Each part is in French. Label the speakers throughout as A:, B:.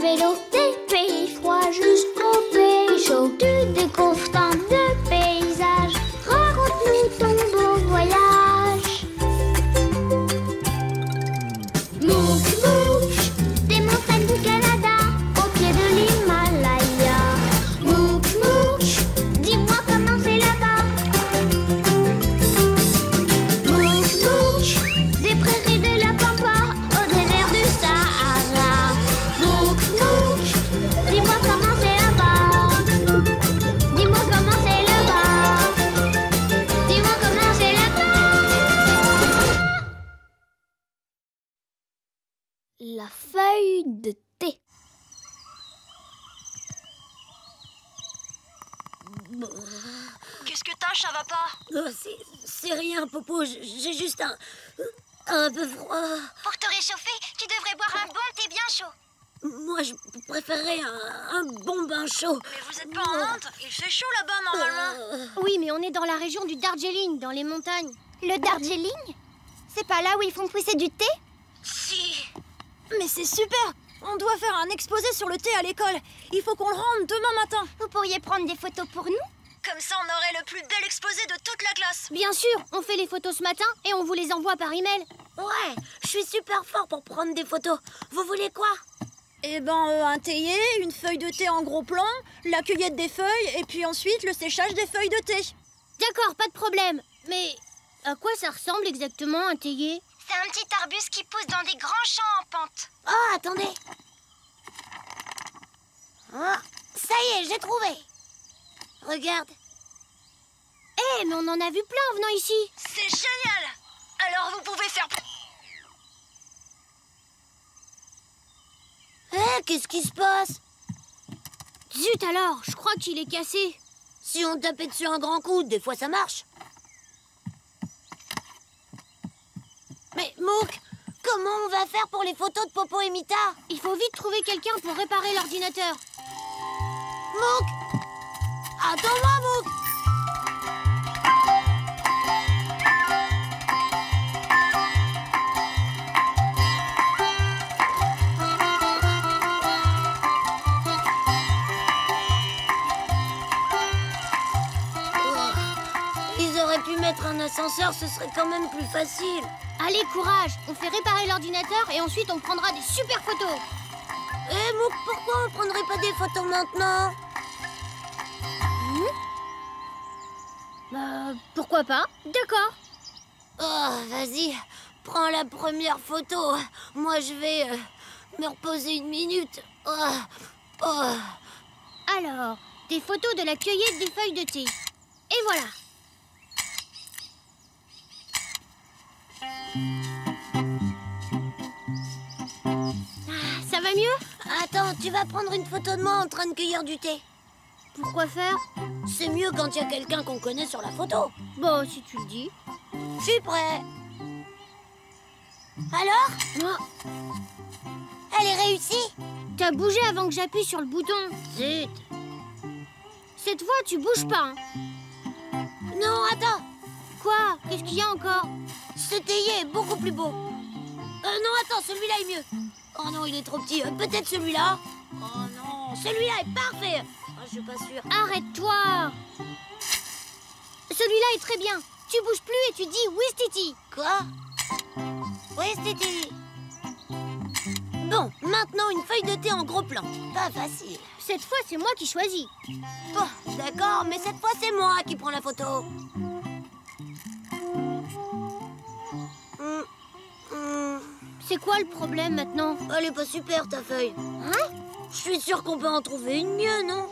A: vélo des pays froids jusqu'aux pays chauds. Tu découvres tant de paysages. Raconte-nous ton beau voyage. Mouk Mouk, des montagnes du Canada au pied de l'Himalaya. Mouk Mouk, dis-moi comment c'est là-bas. Mouk Mouk, des prairies de la Pampa au désert du Sahara. Mouk Mouk, dis-moi comment c'est là-bas. Dis-moi comment c'est là-bas. Dis-moi comment c'est là-bas. La feuille de thé.
B: Qu'est-ce que t'as, ça va pas?
C: C'est rien, Popo. J'ai juste un peu froid.
B: Pour te réchauffer, tu devrais boire un bon thé bien chaud.
C: Moi, je préférerais un bon bain chaud.
B: Mais vous êtes pas en Inde? Il fait chaud là-bas, normalement.
D: Oui, mais on est dans la région du Darjeeling, dans les montagnes.
A: Le Darjeeling? C'est pas là où ils font pousser du thé?
B: Si.
E: Mais c'est super! On doit faire un exposé sur le thé à l'école. Il faut qu'on le rende demain matin.
A: Vous pourriez prendre des photos pour nous?
B: Comme ça, on aurait le plus bel exposé de toute la classe.
D: Bien sûr, on fait les photos ce matin et on vous les envoie par email.
C: Ouais, je suis super fort pour prendre des photos. Vous voulez quoi?
E: Eh ben, un théier, une feuille de thé en gros plan, la cueillette des feuilles et puis ensuite le séchage des feuilles de thé.
D: D'accord, pas de problème. Mais à quoi ça ressemble exactement un théier?
B: C'est un petit arbuste qui pousse dans des grands champs en pente.
C: Oh, attendez. Ah, ça y est, j'ai trouvé. Regarde.
D: Eh, mais on en a vu plein en venant ici.
B: C'est génial! Alors vous pouvez faire...
C: Qu'est-ce qui se passe?
D: Zut alors, je crois qu'il est cassé.
C: Si on tapait dessus un grand coup, des fois ça marche. Mais Mouk, comment on va faire pour les photos de Popo et Mita?
D: Il faut vite trouver quelqu'un pour réparer l'ordinateur.
C: Mouk! Attends-moi, Mouk! Ils auraient pu mettre un ascenseur, ce serait quand même plus facile.
D: Allez, courage, on fait réparer l'ordinateur et ensuite on prendra des super photos.
C: Mouk, pourquoi on prendrait pas des photos maintenant?
D: Bah, pourquoi pas? D'accord.
C: Oh, vas-y, prends la première photo. Moi, je vais me reposer une minute.
D: Alors, des photos de la cueillette des feuilles de thé. Et voilà. Ça va mieux?
C: Attends, tu vas prendre une photo de moi en train de cueillir du thé.
D: Pourquoi faire?
C: C'est mieux quand il y a quelqu'un qu'on connaît sur la photo.
D: Bon, si tu le dis.
C: Je suis prêt. Alors? Elle est réussie?
D: T'as bougé avant que j'appuie sur le bouton.
C: Zut.
D: Cette fois, tu bouges pas. Hein.
C: Non, attends.
D: Quoi? Qu'est-ce qu'il y a encore?
C: Ce théier est beaucoup plus beau. Non, attends, celui-là est mieux. Oh non, il est trop petit. Peut-être celui-là? Oh non, celui-là est parfait. Oh, je suis pas sûre.
D: Arrête-toi! Celui-là est très bien. Tu bouges plus et tu dis Ouistiti.
C: Quoi? Oui, Titi. Bon, maintenant une feuille de thé en gros plan. Pas facile.
D: Cette fois, c'est moi qui choisis.
C: Oh, d'accord, mais cette fois, c'est moi qui prends la photo.
D: C'est quoi le problème maintenant?
C: Elle est pas super, ta feuille.
D: Hein?
C: Je suis sûre qu'on peut en trouver une mieux, non?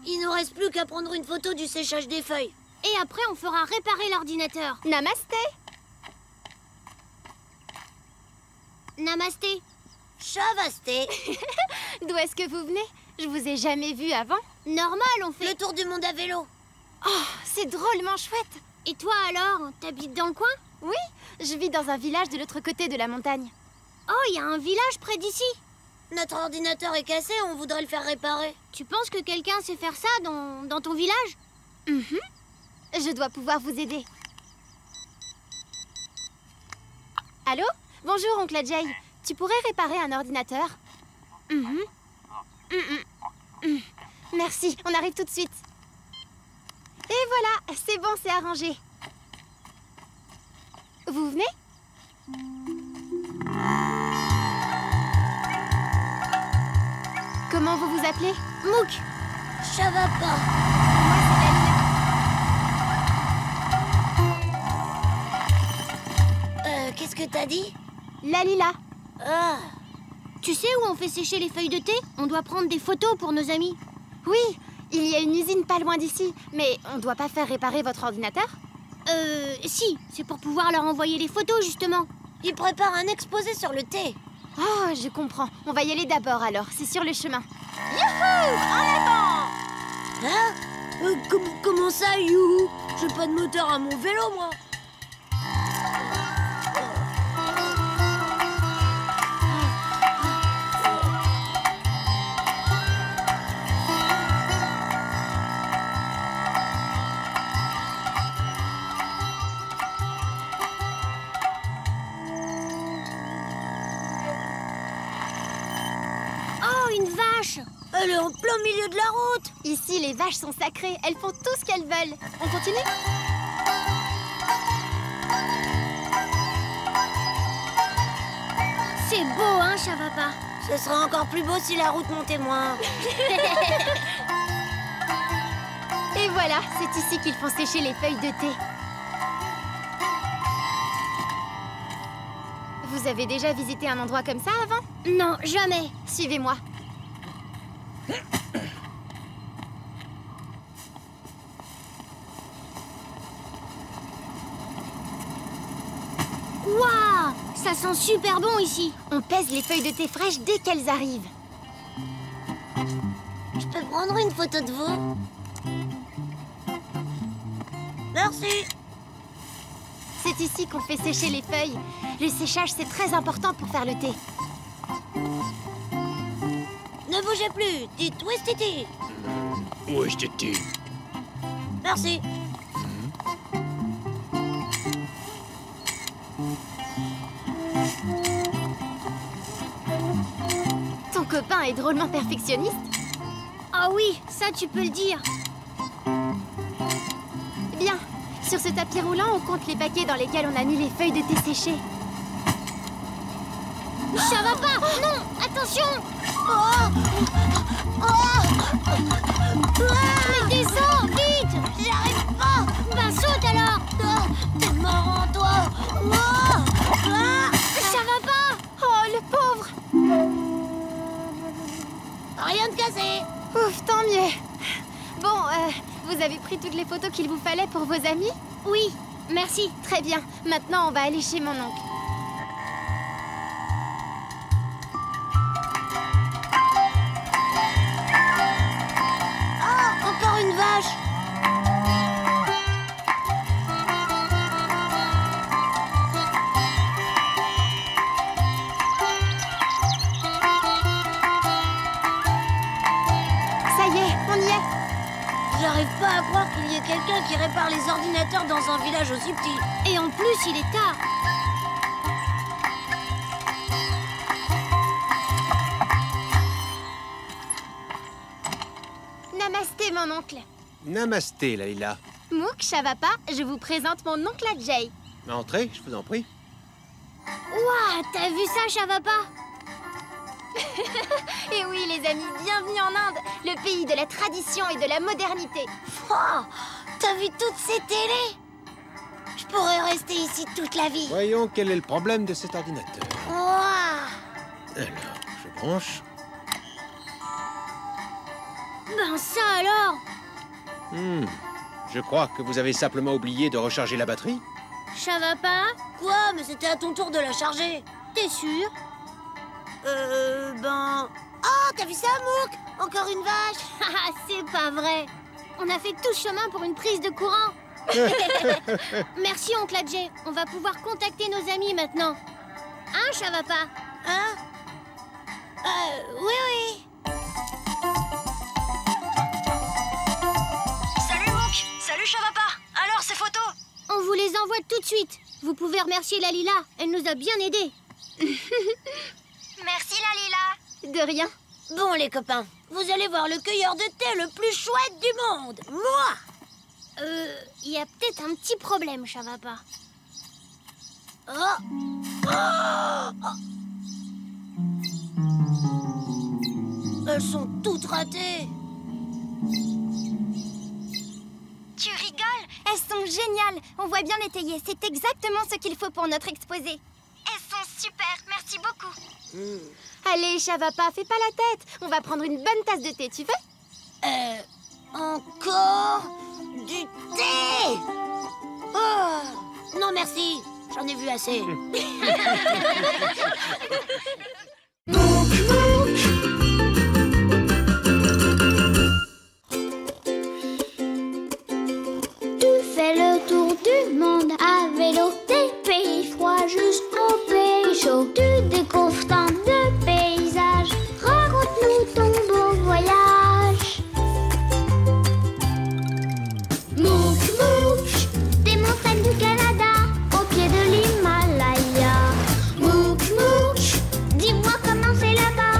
C: Il ne reste plus qu'à prendre une photo du séchage des feuilles.
D: Et après, on fera réparer l'ordinateur.
A: Namasté.
D: Namasté.
C: Chavasté.
A: D'où est-ce que vous venez? Je vous ai jamais vu avant.
D: Normal, on fait...
C: Le tour du monde à vélo.
A: Oh, c'est drôlement chouette.
D: Et toi alors? T'habites dans le coin?
A: Oui, je vis dans un village de l'autre côté de la montagne.
D: Oh, il y a un village près d'ici.
C: Notre ordinateur est cassé, on voudrait le faire réparer.
D: Tu penses que quelqu'un sait faire ça dans ton village?
F: Je dois pouvoir vous aider. Allô? Bonjour, oncle Jay. Tu pourrais réparer un ordinateur? Merci, on arrive tout de suite. Et voilà, c'est bon, c'est arrangé. Vous venez? Comment vous vous appelez?
C: Mouk, ça va pas.
F: Moi, c'est Lalila.
C: Qu'est-ce que t'as dit?
F: Lalila.
C: Ah,
D: Tu sais où on fait sécher les feuilles de thé? On doit prendre des photos pour nos amis.
F: Oui, il y a une usine pas loin d'ici. Mais on doit pas faire réparer votre ordinateur?
D: Si, c'est pour pouvoir leur envoyer les photos, justement.
C: il prépare un exposé sur le thé.
F: Oh, je comprends. On va y aller d'abord alors, c'est sur le chemin. Youhou! En avant!
C: Hein? Comment ça, youhou? J'ai pas de moteur à mon vélo, moi.
D: Oh, une vache!
C: Elle est en plein milieu de la route.
F: Ici, les vaches sont sacrées. Elles font tout ce qu'elles veulent. On continue?
D: C'est beau, hein, Chavapa?
C: Ce sera encore plus beau si la route montait moins.
F: Et voilà, c'est ici qu'ils font sécher les feuilles de thé. Vous avez déjà visité un endroit comme ça avant?
D: Non, jamais.
F: Suivez-moi.
D: Waouh! Ça sent super bon ici.
F: On pèse les feuilles de thé fraîches dès qu'elles arrivent.
C: Je peux prendre une photo de vous? Merci.
F: C'est ici qu'on fait sécher les feuilles. Le séchage, c'est très important pour faire le thé.
C: Ne bougez plus. Dites Westiti.
G: Ouais, je t'ai dit.
C: Merci.
F: Ton copain est drôlement perfectionniste.
D: Ah oui, ça tu peux le dire.
F: Bien. Sur ce tapis roulant, on compte les paquets dans lesquels on a mis les feuilles de thé séchées.
D: Chavapa! Non! Attention! Mais descends! Vite!
C: J'arrive pas.
D: Ben saute alors!
C: T'es marrant, toi.
D: Chavapa!
F: Oh, le pauvre!
C: Rien de cassé.
F: Ouf, tant mieux. Bon, vous avez pris toutes les photos qu'il vous fallait pour vos amis?
D: Oui, merci.
F: Très bien. Maintenant, on va aller chez mon oncle.
C: Ah, encore une vache.
F: Ça y est, on y est.
C: J'arrive pas à croire qu'il y ait quelqu'un qui répare les ordinateurs dans un village aussi petit.
D: Et en plus, il est tard.
F: Namasté, mon oncle.
G: Namasté, Lalila.
F: Mouk, Chavapa, je vous présente mon oncle Jay.
G: Entrez, je vous en prie.
D: Ouah, t'as vu ça, Chavapa?
F: Et oui, les amis, bienvenue en Inde, le pays de la tradition et de la modernité.
C: Oh, t'as vu toutes ces télés? Je pourrais rester ici toute la vie.
G: Voyons quel est le problème de cet ordinateur.
C: Ouah.
G: Alors, je branche.
D: Ben ça alors!
G: Je crois que vous avez simplement oublié de recharger la batterie.
D: Chavapa?
C: Quoi? Mais c'était à ton tour de la charger.
D: T'es sûr?
C: Oh, t'as vu ça, Mouk? Encore une vache.
D: Ah, c'est pas vrai! On a fait tout ce chemin pour une prise de courant! Merci, oncle Jay. On va pouvoir contacter nos amis maintenant. Hein, Chavapa?
C: Hein?
D: Vous pouvez remercier Lalila, elle nous a bien aidés.
F: Merci, Lalila. De rien.
C: Bon, les copains, vous allez voir le cueilleur de thé le plus chouette du monde. Moi.
D: Il y a peut-être un petit problème, Chavapa.
C: Elles sont toutes ratées.
F: Tu rigoles? Elles sont géniales. On voit bien l'étayer. C'est exactement ce qu'il faut pour notre exposé. Elles sont super. Merci beaucoup. Allez, Chavapa, fais pas la tête. On va prendre une bonne tasse de thé, tu veux?
C: Encore du thé? Oh, non, merci. J'en ai vu assez.
A: Fais le tour du monde à vélo, des pays froids jusqu'aux pays chauds. Tu découvres tant de paysages, raconte-nous ton beau voyage. Mouk Mouk, des montagnes du Canada, au pied de l'Himalaya. Mouk Mouk, dis-moi comment c'est là-bas.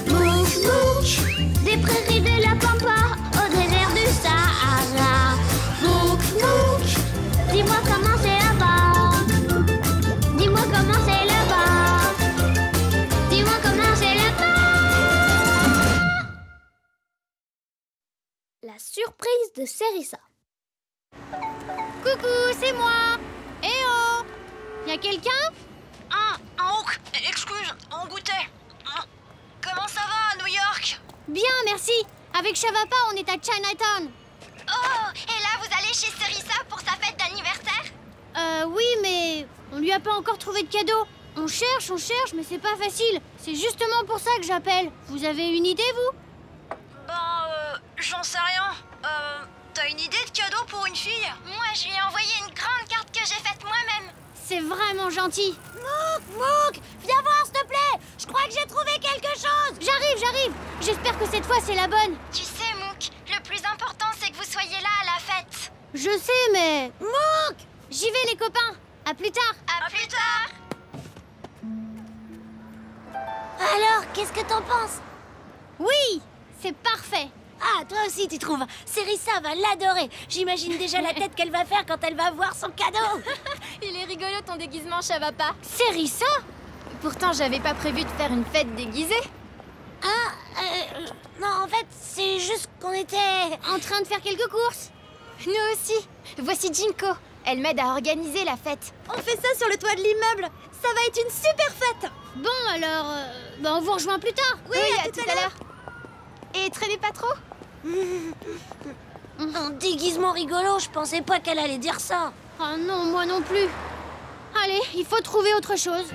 A: Mouk Mouk, des prairies de la Pampa, au désert du Sahara. Mouk Mouk, dis-moi comment c'est là-bas. Dis-moi comment c'est là-bas. Dis-moi comment c'est là-bas. La surprise de Serissa.
D: Coucou, c'est moi. Eh oh, y a quelqu'un?
B: Hank, excuse, on goûtait. Comment ça va à New York?
D: Bien, merci. Avec Chavapa, on est à Chinatown.
F: Oh, et là, vous allez chez Serissa pour sa fête d'anniversaire?
D: Oui, mais on lui a pas encore trouvé de cadeau. On cherche, mais c'est pas facile. C'est justement pour ça que j'appelle. Vous avez une idée, vous?
B: J'en sais rien. T'as une idée de cadeau pour une fille?
F: Moi, je lui ai envoyé une grande carte que j'ai faite moi-même.
D: C'est vraiment gentil.
C: Mouk, viens voir, s'il te plaît. Je crois que j'ai trouvé quelque chose.
D: J'arrive. J'espère que cette fois, c'est la bonne.
F: Tu sais, Mouk, le plus important, c'est que vous soyez là à la fête.
D: Je sais, mais...
C: Mouk,
D: J'y vais, les copains. À plus tard.
F: À plus tard.
C: alors, qu'est-ce que t'en penses?
D: Oui, c'est parfait.
C: Ah, toi aussi, tu trouves? Serissa va l'adorer. J'imagine déjà la tête qu'elle va faire quand elle va voir son cadeau.
F: Il est rigolo ton déguisement, Chavapa.
D: Serissa?
F: Pourtant, j'avais pas prévu de faire une fête déguisée.
C: Non, en fait, c'est juste qu'on était...
D: En train de faire quelques courses.
F: Nous aussi. Voici Jinko. Elle m'aide à organiser la fête.
E: On fait ça sur le toit de l'immeuble. Ça va être une super fête.
D: Bon, alors, on vous rejoint plus tard.
F: Oui, à tout à l'heure. Et traînez pas trop.
C: Un déguisement rigolo, je pensais pas qu'elle allait dire ça.
D: Oh non, moi non plus. Allez, il faut trouver autre chose.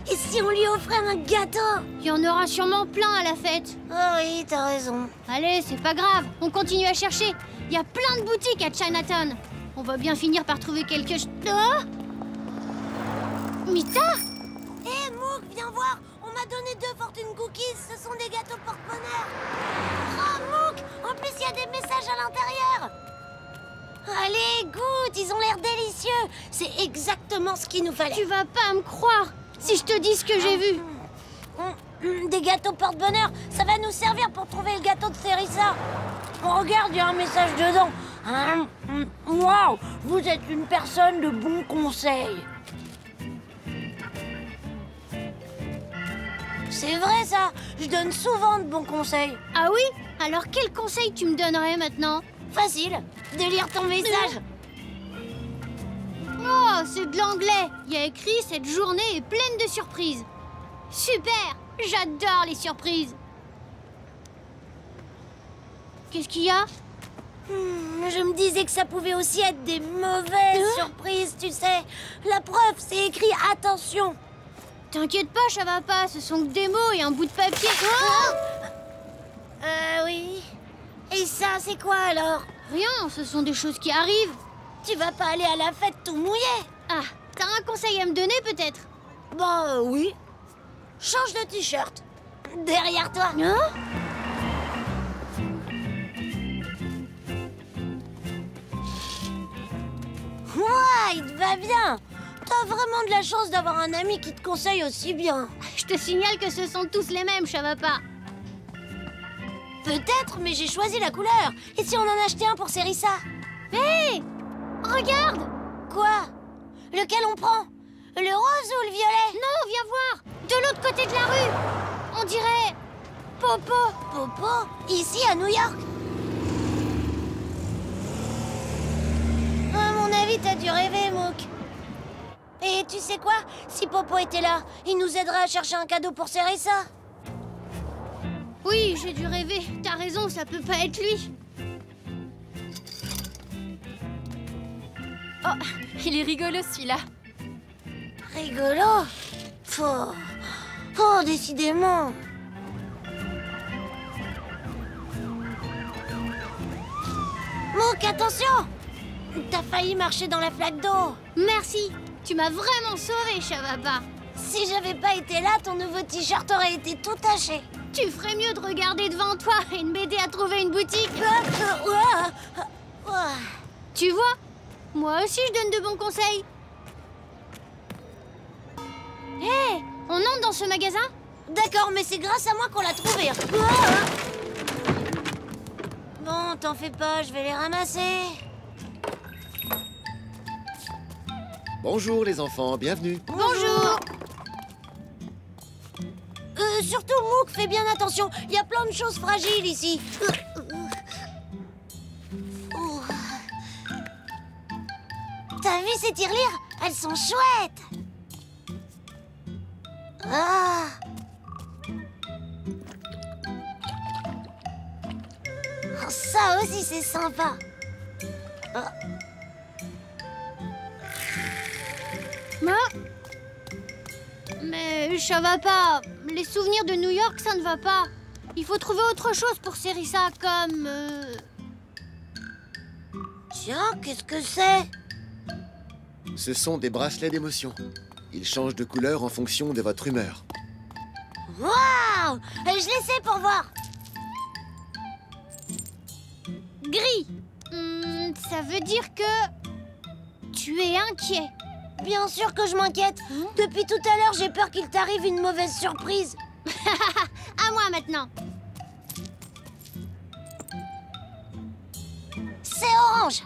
C: Et si on lui offrait un gâteau?
D: Il y en aura sûrement plein à la fête.
C: Oh oui, t'as raison.
D: Allez, c'est pas grave, on continue à chercher. Il y a plein de boutiques à Chinatown. On va bien finir par trouver quelque chose. Oh, Mita?
C: Hé, Mouk, viens voir. On m'a donné 2 fortune cookies. Ce sont des gâteaux porte-bonheur. Oh, Mouk, en plus, il y a des messages à l'intérieur. Allez, goûte, ils ont l'air délicieux. C'est exactement ce qu'il nous fallait.
D: Tu vas pas me croire si je te dis ce que j'ai vu.
C: Des gâteaux porte-bonheur, ça va nous servir pour trouver le gâteau de Serissa. Oh, regarde, il y a un message dedans. Waouh, vous êtes une personne de bon conseil. C'est vrai ça, je donne souvent de bons conseils.
D: Ah oui? Alors quel conseil tu me donnerais maintenant?
C: Facile, de lire ton message.
D: Oh, c'est de l'anglais. Il y a écrit « Cette journée est pleine de surprises ». Super! J'adore les surprises. Qu'est-ce qu'il y a?
C: Je me disais que ça pouvait aussi être des mauvaises surprises, tu sais. La preuve, c'est écrit « Attention ».
D: T'inquiète pas, ça va pas. Ce sont que des mots et un bout de papier.
C: Oui. Et ça, c'est quoi alors?
D: Rien, ce sont des choses qui arrivent.
C: Tu vas pas aller à la fête tout mouillé?
D: Ah, t'as un conseil à me donner peut-être?
C: Bah oui. Change de t-shirt. Derrière toi.
D: Non?
C: Ouais, il te va bien. T'as vraiment de la chance d'avoir un ami qui te conseille aussi bien.
D: Je te signale que ce sont tous les mêmes, Chavapa.
C: Peut-être, mais j'ai choisi la couleur. Et si on en achetait un pour Sérissa?
D: Hé! Regarde!
C: Quoi? Lequel on prend? Le rose ou le violet?
D: Non, viens voir! De l'autre côté de la rue! On dirait... Popo!
C: Popo? Ici, à New York? À mon avis, t'as dû rêver, Mook. Et tu sais quoi? Si Popo était là, il nous aiderait à chercher un cadeau pour Sérissa.
D: Oui, j'ai dû rêver. T'as raison, ça peut pas être lui.
F: Oh, il est rigolo celui-là.
C: Rigolo? Oh, décidément. Mook, attention! T'as failli marcher dans la flaque d'eau.
D: Merci, tu m'as vraiment sauvé, Chavapa.
C: Si j'avais pas été là, ton nouveau t-shirt aurait été tout taché.
D: Tu ferais mieux de regarder devant toi et de m'aider à trouver une boutique. Tu vois, moi aussi je donne de bons conseils. Hé, on entre dans ce magasin?
C: D'accord, mais c'est grâce à moi qu'on l'a trouvé. Bon, t'en fais pas, je vais les ramasser.
H: Bonjour les enfants, bienvenue.
C: Bonjour. Surtout, Mook, fais bien attention. Il y a plein de choses fragiles ici. T'as vu ces tirelires? Elles sont chouettes. Ah. Oh, ça aussi, c'est sympa.
D: Mais ça va pas. Les souvenirs de New York, ça ne va pas. Il faut trouver autre chose pour Sérissa, comme...
C: Tiens, qu'est-ce que c'est?
H: Ce sont des bracelets d'émotion. Ils changent de couleur en fonction de votre humeur.
C: Waouh! Je l'essaie pour voir.
D: Gris. Ça veut dire que... tu es inquiet.
C: Bien sûr que je m'inquiète. Depuis tout à l'heure, j'ai peur qu'il t'arrive une mauvaise surprise.
D: À moi maintenant.
C: C'est orange.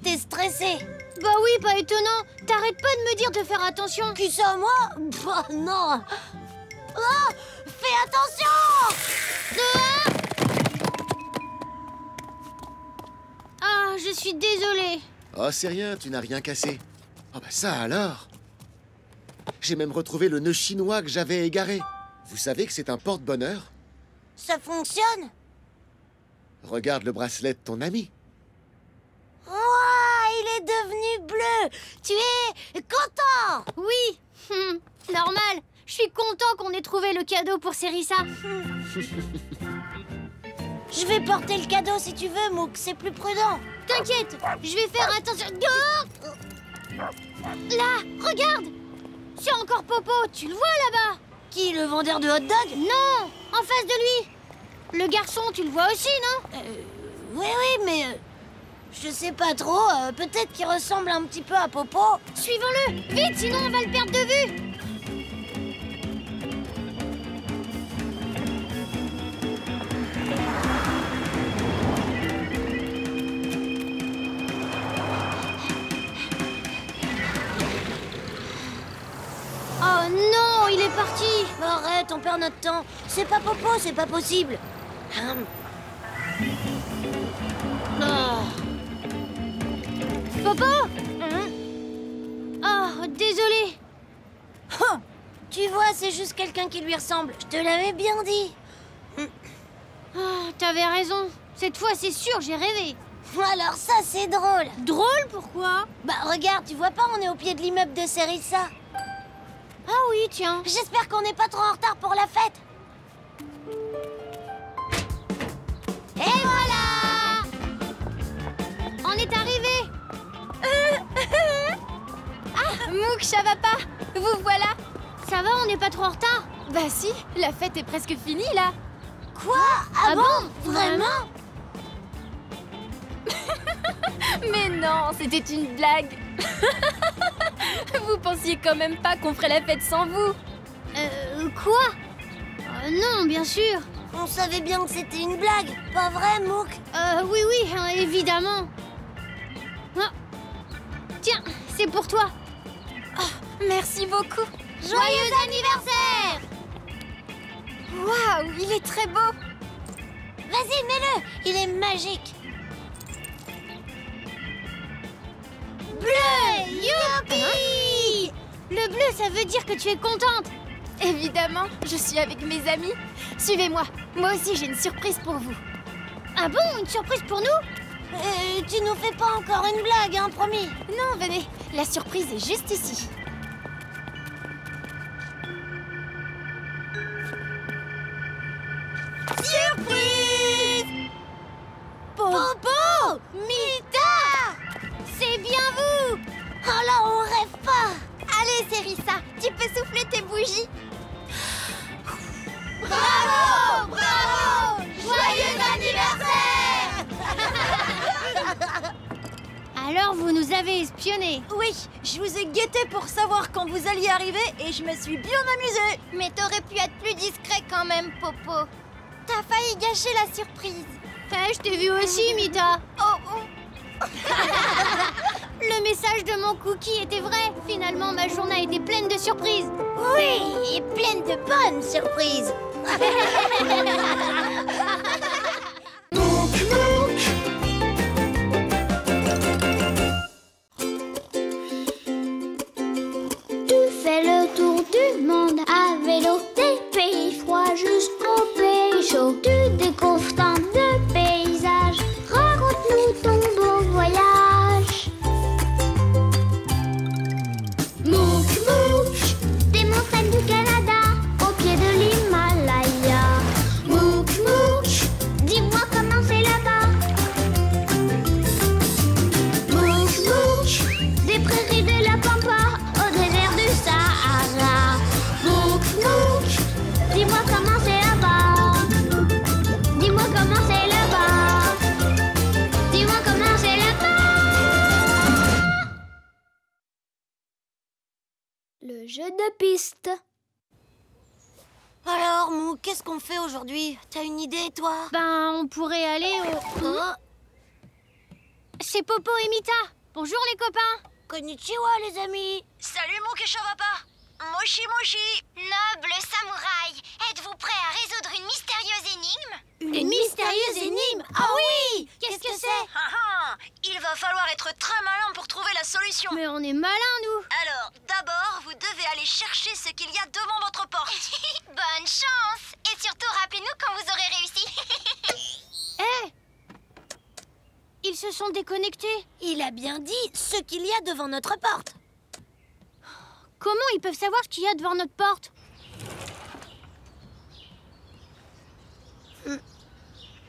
C: T'es stressé?
D: Bah oui, pas étonnant. T'arrêtes pas de me dire de faire attention.
C: Qui ça, moi? Bah non. Oh, fais attention!
D: Ah, je suis désolée.
H: Oh, c'est rien, tu n'as rien cassé. Oh bah ça alors! J'ai même retrouvé le nœud chinois que j'avais égaré. Vous savez que c'est un porte-bonheur?
C: Ça fonctionne?
H: Regarde le bracelet de ton ami.
C: Ouah, il est devenu bleu. Tu es content?
D: Oui, normal. Je suis content qu'on ait trouvé le cadeau pour Sérissa.
C: Je vais porter le cadeau si tu veux, Mook. C'est plus prudent.
D: T'inquiète, je vais faire attention. Là, regarde. C'est encore Popo, tu le vois là-bas?
C: Qui, le vendeur de hot dog?
D: Non, en face de lui. Le garçon, tu le vois aussi, non?
C: Oui, mais... je sais pas trop. Peut-être qu'il ressemble un petit peu à Popo.
D: Suivons-le, vite, sinon on va le perdre de vue. Oh non, il est parti.
C: Arrête, on perd notre temps. C'est pas Popo, c'est pas possible.
D: Popo? Oh, désolé.
C: Tu vois, c'est juste quelqu'un qui lui ressemble. Je te l'avais bien dit.
D: Oh, t'avais raison. Cette fois, c'est sûr, j'ai rêvé.
C: Alors ça, c'est drôle.
D: Drôle, pourquoi?
C: Bah regarde, tu vois pas, on est au pied de l'immeuble de Sérissa.
D: Ah oui, tiens.
C: J'espère qu'on n'est pas trop en retard pour la fête. Et voilà!
D: On est arrivé.
F: Mouk, ça va pas? Vous voilà.
D: Ça va, on n'est pas trop en retard?
F: Bah si, la fête est presque finie là.
C: Quoi? Ah bon? Vraiment?
F: Mais non, c'était une blague. Vous pensiez quand même pas qu'on ferait la fête sans vous?
D: Quoi? Non, bien sûr.
C: On savait bien que c'était une blague, pas vrai, Mouk?
D: Oui, hein, évidemment. Ah. Tiens, c'est pour toi.
F: Merci beaucoup.
C: Joyeux anniversaire!
F: Waouh, il est très beau.
C: Vas-y, mets-le! Il est magique!
D: Bleu! Youpi! Le bleu, ça veut dire que tu es contente.
F: Évidemment, je suis avec mes amis. Suivez-moi. Moi aussi, j'ai une surprise pour vous.
D: Ah bon, une surprise pour nous?
C: Tu nous fais pas encore une blague, hein, promis?
F: Non, venez. La surprise est juste ici.
C: Surprise! Popo! Mita!
D: C'est bien vous!
C: Oh là, on rêve pas!
F: Allez, Sérissa, tu peux souffler tes bougies.
C: Bravo! Bravo! Joyeux anniversaire!
D: Alors vous nous avez espionnés.
E: Oui, je vous ai guetté pour savoir quand vous alliez arriver et je me suis bien amusée.
F: Mais t'aurais pu être plus discret quand même, Popo. T'as failli gâcher la surprise.
D: Je t'ai vu aussi, Mita.
F: Oh.
D: Le message de mon cookie était vrai. Finalement, ma journée a été pleine de surprises.
C: Oui, et pleine de bonnes surprises!
A: Tu fais le tour du monde à vélo, des pays froids jusqu'au pays chaud. Tu découvres tant de paysages, raconte-nous ton beau voyage. Mouk, Mouk, des montagnes du Canada, au pied de l'Himalaya. Mouk, Mouk, dis-moi comment c'est là-bas. Mouk, Mouk, des prairies de la Pampa au désert du Sahara. Mouk, Mouk, dis-moi comment c'est là-bas. Dis-moi comment c'est là-bas. Dis-moi comment c'est là-bas. Le jeu de piste.
C: Alors, Mouk, qu'est-ce qu'on fait aujourd'hui? T'as une idée, toi?
D: Ben, on pourrait aller au...
C: Oh,
D: C'est Popo et Mita. Bonjour les copains.
C: konnichiwa, les amis!
B: Salut mon Keshawapa. Moshi Moshi.
F: Noble samouraï, êtes-vous prêt à résoudre une mystérieuse énigme?
C: Une mystérieuse énigme? Ah oui! Qu'est-ce que c'est?
B: Il va falloir être très malin pour trouver la solution.
D: Mais on est malins, nous.
B: Alors, d'abord, vous devez aller chercher ce qu'il y a devant votre porte.
F: Bonne chance! Et surtout, rappelez-nous quand vous aurez réussi.
D: Ils se sont déconnectés.
C: Il a bien dit ce qu'il y a devant notre porte.
D: Comment ils peuvent savoir ce qu'il y a devant notre porte?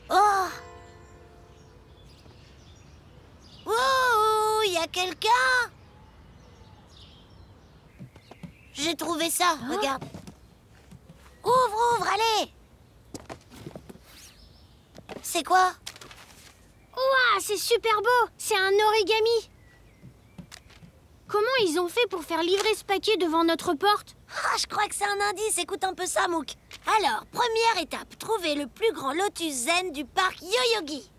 C: Oh! Oh, il y a quelqu'un! J'ai trouvé ça, regarde. Ouvre, allez! C'est quoi?
D: Ouah, c'est super beau. C'est un origami. Comment ils ont fait pour faire livrer ce paquet devant notre porte?
C: Ah, je crois que c'est un indice, écoute un peu ça, Mouk. Alors, première étape, trouver le plus grand lotus zen du parc Yoyogi.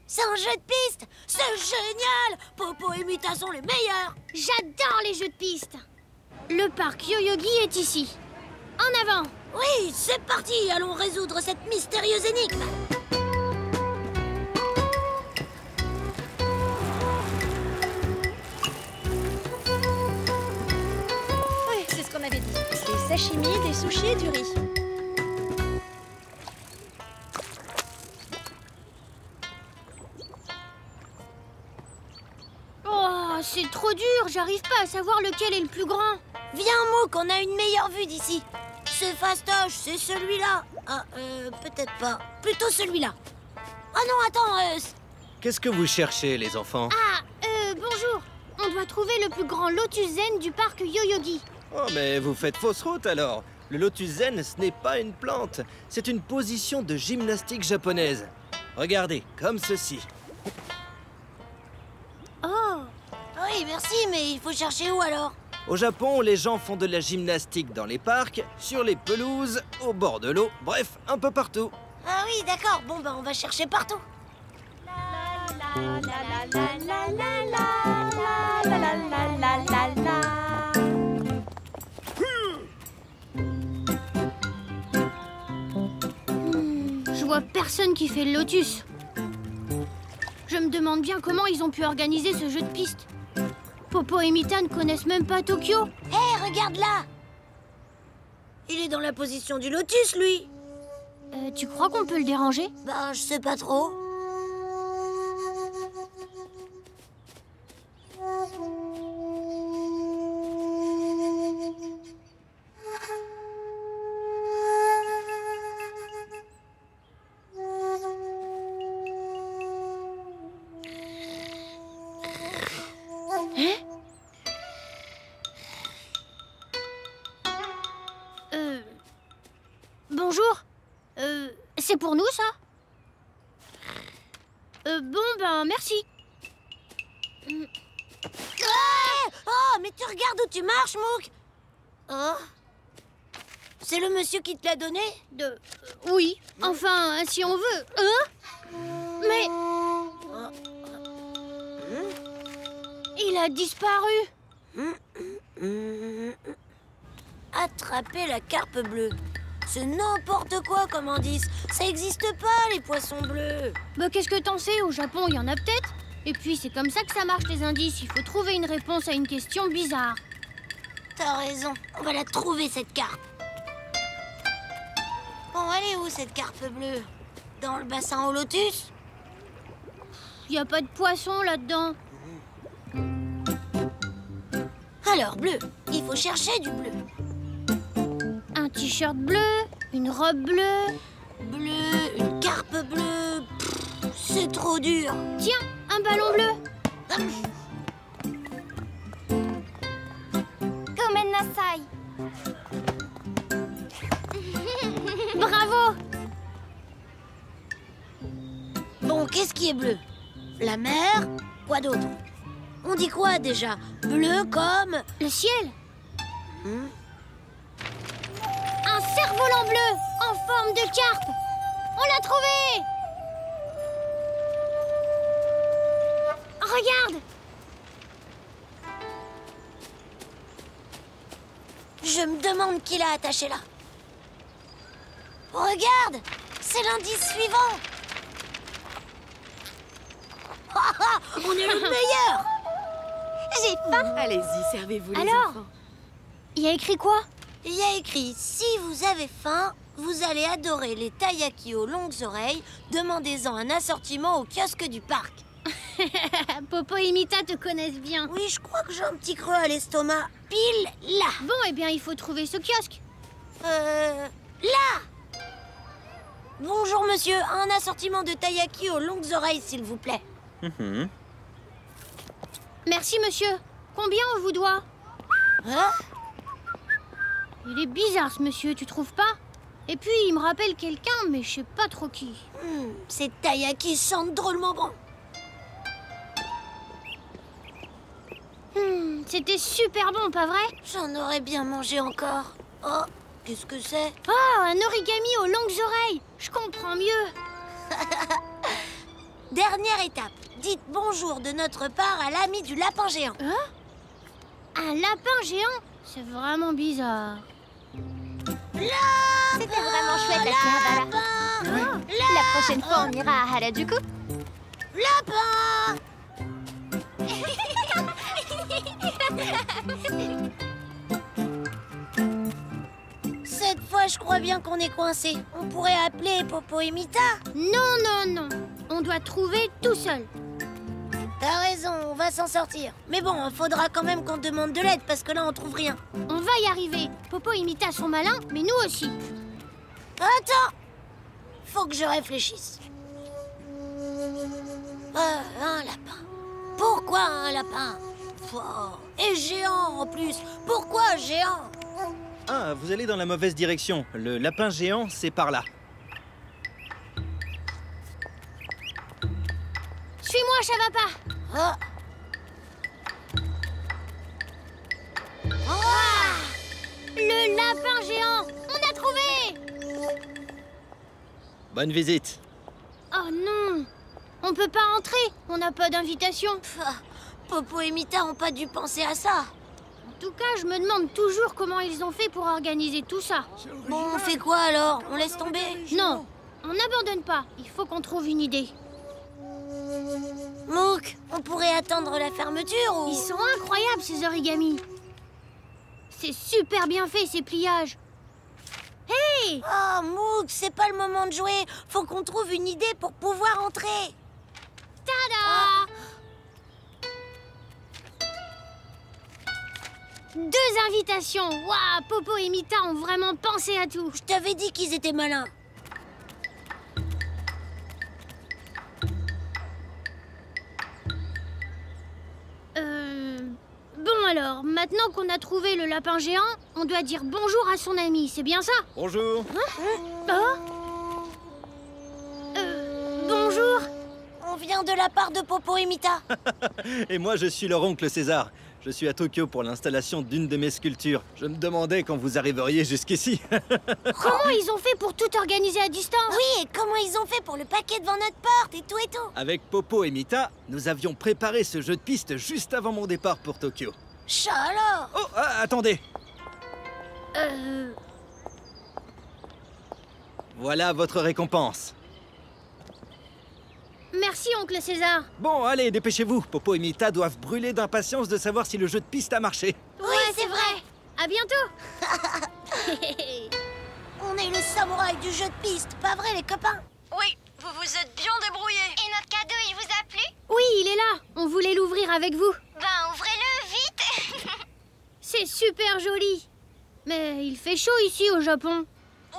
C: C'est un jeu de piste. C'est génial. Popo et Mita sont les meilleurs.
D: J'adore les jeux de piste. Le parc Yoyogi est ici. En avant.
C: Oui, c'est parti. Allons résoudre cette mystérieuse énigme.
E: Oui, c'est ce qu'on avait dit. Des sashimi, des sushis et du riz.
D: Oh, c'est trop dur. J'arrive pas à savoir lequel est le plus grand.
C: Viens, Mouk, on a une meilleure vue d'ici. C'est fastoche, c'est celui-là. Ah, peut-être pas. Plutôt celui-là. Ah non, attends,
G: Qu'est-ce que vous cherchez, les enfants?
D: Ah, bonjour. On doit trouver le plus grand lotus zen du parc Yoyogi.
I: Oh, mais vous faites fausse route alors. Le lotus zen, ce n'est pas une plante. C'est une position de gymnastique japonaise. Regardez, comme ceci.
D: Oh!
C: Oui, merci, mais il faut chercher où alors?
I: Au Japon, les gens font de la gymnastique dans les parcs, sur les pelouses, au bord de l'eau, bref, un peu partout.
C: Ah oui, d'accord. Bon, ben on va chercher partout.
D: Je vois personne qui fait le lotus. Je me demande bien comment ils ont pu organiser ce jeu de piste. Popo et Mita ne connaissent même pas Tokyo.
C: Hé, regarde là! Il est dans la position du lotus, lui.
D: Tu crois qu'on peut le déranger?
C: Bah, je sais pas trop.
D: Bonjour. C'est pour nous, ça? Bon, ben, merci.
C: Oh, mais tu regardes où tu marches, Mouk? Oh. C'est le monsieur qui te l'a donné?
D: Oui. Enfin, si on veut. Mais... Il a disparu.
C: Attraper la carpe bleue. C'est n'importe quoi comme indice. Ça existe pas, les poissons bleus.
D: Bah, qu'est-ce que t'en sais? Au Japon, il y en a peut-être. Et puis, c'est comme ça que ça marche, les indices. Il faut trouver une réponse à une question bizarre.
C: T'as raison. On va la trouver, cette carpe. Bon, elle est où, cette carpe bleue? Dans le bassin au lotus?
D: Il n'y a pas de poisson là-dedans.
C: Alors, bleu. Il faut chercher du bleu.
D: Un t-shirt bleu, une robe bleue.
C: Bleu, une carpe bleue. C'est trop dur.
D: Tiens, un ballon bleu.
F: Gomen nasai.
D: Bravo.
C: Bon, qu'est-ce qui est bleu? La mer? Quoi d'autre? On dit quoi déjà? Bleu comme...
D: Le ciel. Un cerf-volant bleu en forme de carpe. On l'a trouvé. Regarde.
C: Je me demande qui l'a attaché là. Regarde! C'est l'indice suivant. On est le meilleur.
F: J'ai faim.
J: Allez-y, servez-vous les
D: Alors?
J: enfants.
D: Il y a écrit quoi?
C: Il y a écrit, si vous avez faim, vous allez adorer les taiyaki aux longues oreilles. Demandez-en un assortiment au kiosque du parc.
D: Popo et Mita te connaissent bien.
C: Oui, je crois que j'ai un petit creux à l'estomac. Pile là.
D: Bon, eh bien, il faut trouver ce kiosque.
C: Là. Bonjour monsieur, un assortiment de taiyaki aux longues oreilles, s'il vous plaît.
D: Merci, monsieur. Combien on vous doit?
C: Hein?
D: Il est bizarre, ce monsieur, tu trouves pas? Et puis, il me rappelle quelqu'un, mais je sais pas trop qui.
C: Ces taiyaki sentent drôlement bon.
D: C'était super bon, pas vrai?
C: J'en aurais bien mangé encore. Oh, qu'est-ce que c'est?
D: Oh, un origami aux longues oreilles. Je comprends mieux.
C: Dernière étape. Dites bonjour de notre part à l'ami du lapin géant.
D: Un lapin géant? C'est vraiment bizarre.
F: C'était vraiment chouette, Akihabara. La prochaine fois, on ira à Harajuku.
C: Lapin! Cette fois, je crois bien qu'on est coincé. On pourrait appeler Popo et Mita.
D: Non, non, non. On doit trouver tout seul.
C: T'as raison, on va s'en sortir. Mais bon, faudra quand même qu'on demande de l'aide parce que là, on trouve rien.
D: On va y arriver. Popo et Mita sont malins, mais nous aussi.
C: Attends! Faut que je réfléchisse. Un lapin. Pourquoi un lapin? Oh, et géant en plus. Pourquoi géant?
I: Ah, vous allez dans la mauvaise direction. Le lapin géant, c'est par là.
D: Suis-moi, Chavapa.
C: Ah.
D: Le lapin géant. On a trouvé.
I: Bonne visite.
D: Oh non. On peut pas entrer. On n'a pas d'invitation.
C: Popo et Mita ont pas dû penser à ça.
D: En tout cas, je me demande toujours comment ils ont fait pour organiser tout ça.
C: Bon, on fait quoi alors? On laisse tomber?
D: Non, on n'abandonne pas. Il faut qu'on trouve une idée.
C: Mouk, on pourrait attendre la fermeture ou...
D: Ils sont incroyables, ces origamis. C'est super bien fait, ces pliages. Hey!
C: Oh, Mouk, c'est pas le moment de jouer. Faut qu'on trouve une idée pour pouvoir entrer.
D: Tada! 2 invitations. Waouh, Popo et Mita ont vraiment pensé à tout.
C: Je t'avais dit qu'ils étaient malins.
D: Bon alors, maintenant qu'on a trouvé le lapin géant, on doit dire bonjour à son ami, c'est bien ça?
I: Bonjour.
D: Bonjour.
C: On vient de la part de Popo et Mita.
I: Et moi, je suis leur oncle César. Je suis à Tokyo pour l'installation d'une de mes sculptures. Je me demandais quand vous arriveriez jusqu'ici.
D: Comment ils ont fait pour tout organiser à distance?
C: Oui, et comment ils ont fait pour le paquet devant notre porte et tout et tout?
I: Avec Popo et Mita, nous avions préparé ce jeu de piste juste avant mon départ pour Tokyo.
C: Chat alors!
I: Oh, attendez! Voilà votre récompense.
D: Merci, oncle César.
I: Bon, allez, dépêchez-vous. Popo et Mita doivent brûler d'impatience de savoir si le jeu de piste a marché.
C: Oui, c'est vrai!
D: À bientôt.
C: On est le samouraï du jeu de piste, pas vrai les copains?
B: Oui, vous vous êtes bien débrouillés.
F: Et notre cadeau, il vous a plu?
D: Oui, il est là. On voulait l'ouvrir avec vous.
F: Ben, ouvrez-le vite.
D: C'est super joli. Mais il fait chaud ici au Japon.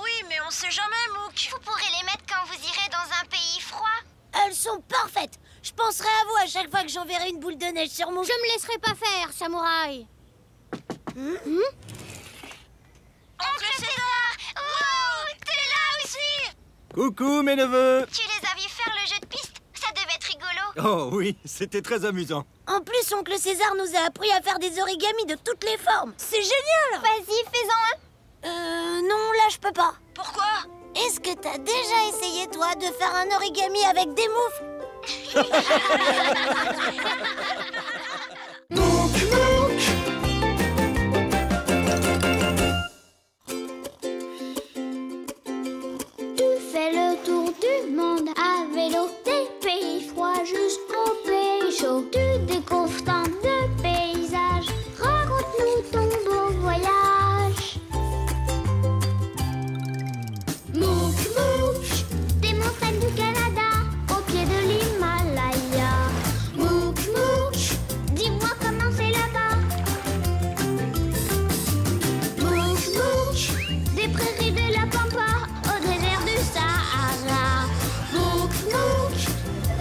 B: Oui, mais on sait jamais, Mouk.
F: Vous pourrez les mettre quand vous irez dans un pays froid.
C: Elles sont parfaites! Je penserai à vous à chaque fois que j'enverrai une boule de neige sur mon...
D: Je me laisserai pas faire, samouraï.
F: Oncle César! Wow! T'es là aussi!
I: Coucou, mes neveux!
F: Tu les as vus faire le jeu de piste? Ça devait être rigolo.
I: Oh oui, c'était très amusant.
C: En plus, oncle César nous a appris à faire des origamis de toutes les formes. C'est génial!
F: Vas-y, fais-en un.
C: Non, là je peux pas.
B: Pourquoi?
C: Est-ce que t'as déjà essayé, toi, de faire un origami avec des moufles?
A: Tu fais le tour du monde à vélo, des pays froids jusqu'au pays chaud. Tu découvres tant de paysages, raconte-nous ton beau voyage. Mouk, mouk, des montagnes du Canada, au pied de l'Himalaya. Mouk, mouk, dis-moi comment c'est là-bas. Mouk, mouk, des prairies de la Pampa, au désert du Sahara. Mouk, mouk,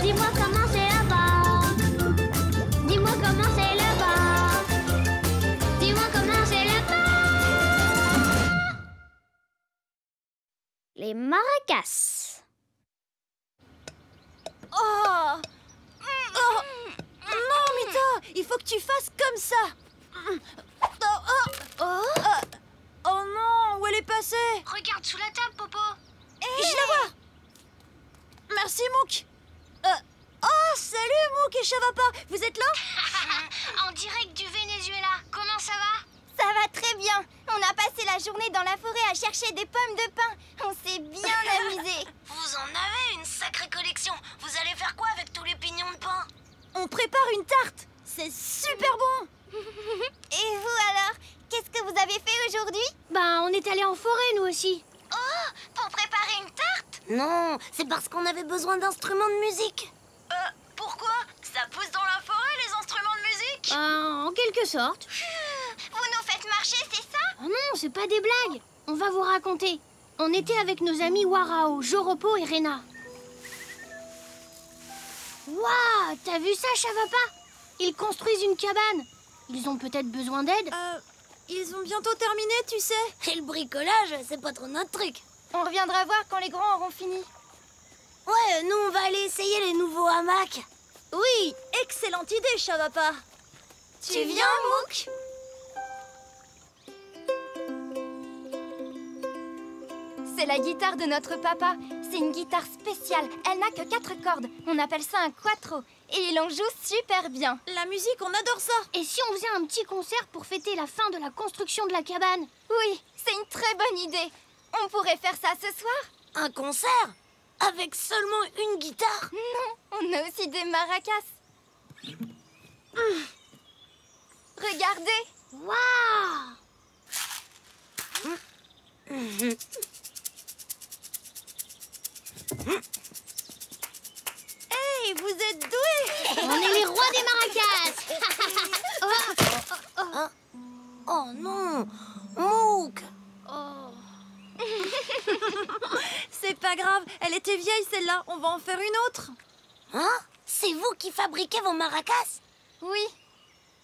A: dis-moi comment c'est là-bas. Dis-moi comment c'est là-bas. Dis-moi comment c'est là-bas. Les maracas.
E: Oh non, Mita, il faut que tu fasses comme ça. Oh non, où elle est passée?
D: Regarde sous la table, Popo.
E: Je la vois. Merci, Mouk. Oh, salut, Mouk et Chavapa. Vous êtes là?
D: En direct du Venezuela. Comment ça va?
F: Ça va très bien. On a passé la journée dans la forêt à chercher des pommes de pin. On s'est bien amusés.
C: Vous en avez une sacrée collection. Vous allez faire quoi avec tous les pignons de pain?
E: On prépare une tarte. C'est super bon.
F: Et vous alors? Qu'est-ce que vous avez fait aujourd'hui?
D: On est allé en forêt, nous aussi.
F: Oh, pour préparer une tarte?
C: Non, c'est parce qu'on avait besoin d'instruments de musique.
B: Pourquoi? Ça pousse dans la forêt, les instruments de musique?
D: En quelque sorte.
F: Vous nous faites marcher, c'est ça?
D: Oh non, c'est pas des blagues. On va vous raconter. On était avec nos amis Warao, Joropo et Rena. Waouh, t'as vu ça, Chavapa? Ils construisent une cabane. Ils ont peut-être besoin d'aide.
E: Ils ont bientôt terminé, tu sais.
C: Et le bricolage, c'est pas trop notre truc.
F: On reviendra voir quand les grands auront fini.
C: Ouais, nous, on va aller essayer les nouveaux hamacs.
E: Oui, excellente idée, Chavapa.
F: Tu viens, Mouk? C'est la guitare de notre papa. C'est une guitare spéciale. Elle n'a que 4 cordes. On appelle ça un quattro. Et il en joue super bien.
E: La musique, on adore ça.
D: Et si on faisait un petit concert pour fêter la fin de la construction de la cabane?
F: Oui, c'est une très bonne idée. On pourrait faire ça ce soir?
C: Un concert? Avec seulement une guitare?
F: Non, on a aussi des maracas. Regardez.
D: Waouh!
E: Hey, vous êtes doués.
D: On est les rois des maracas.
C: Oh non, Mouk!
E: C'est pas grave, elle était vieille celle-là. On va en faire une autre.
C: Hein? C'est vous qui fabriquez vos maracas?
F: Oui,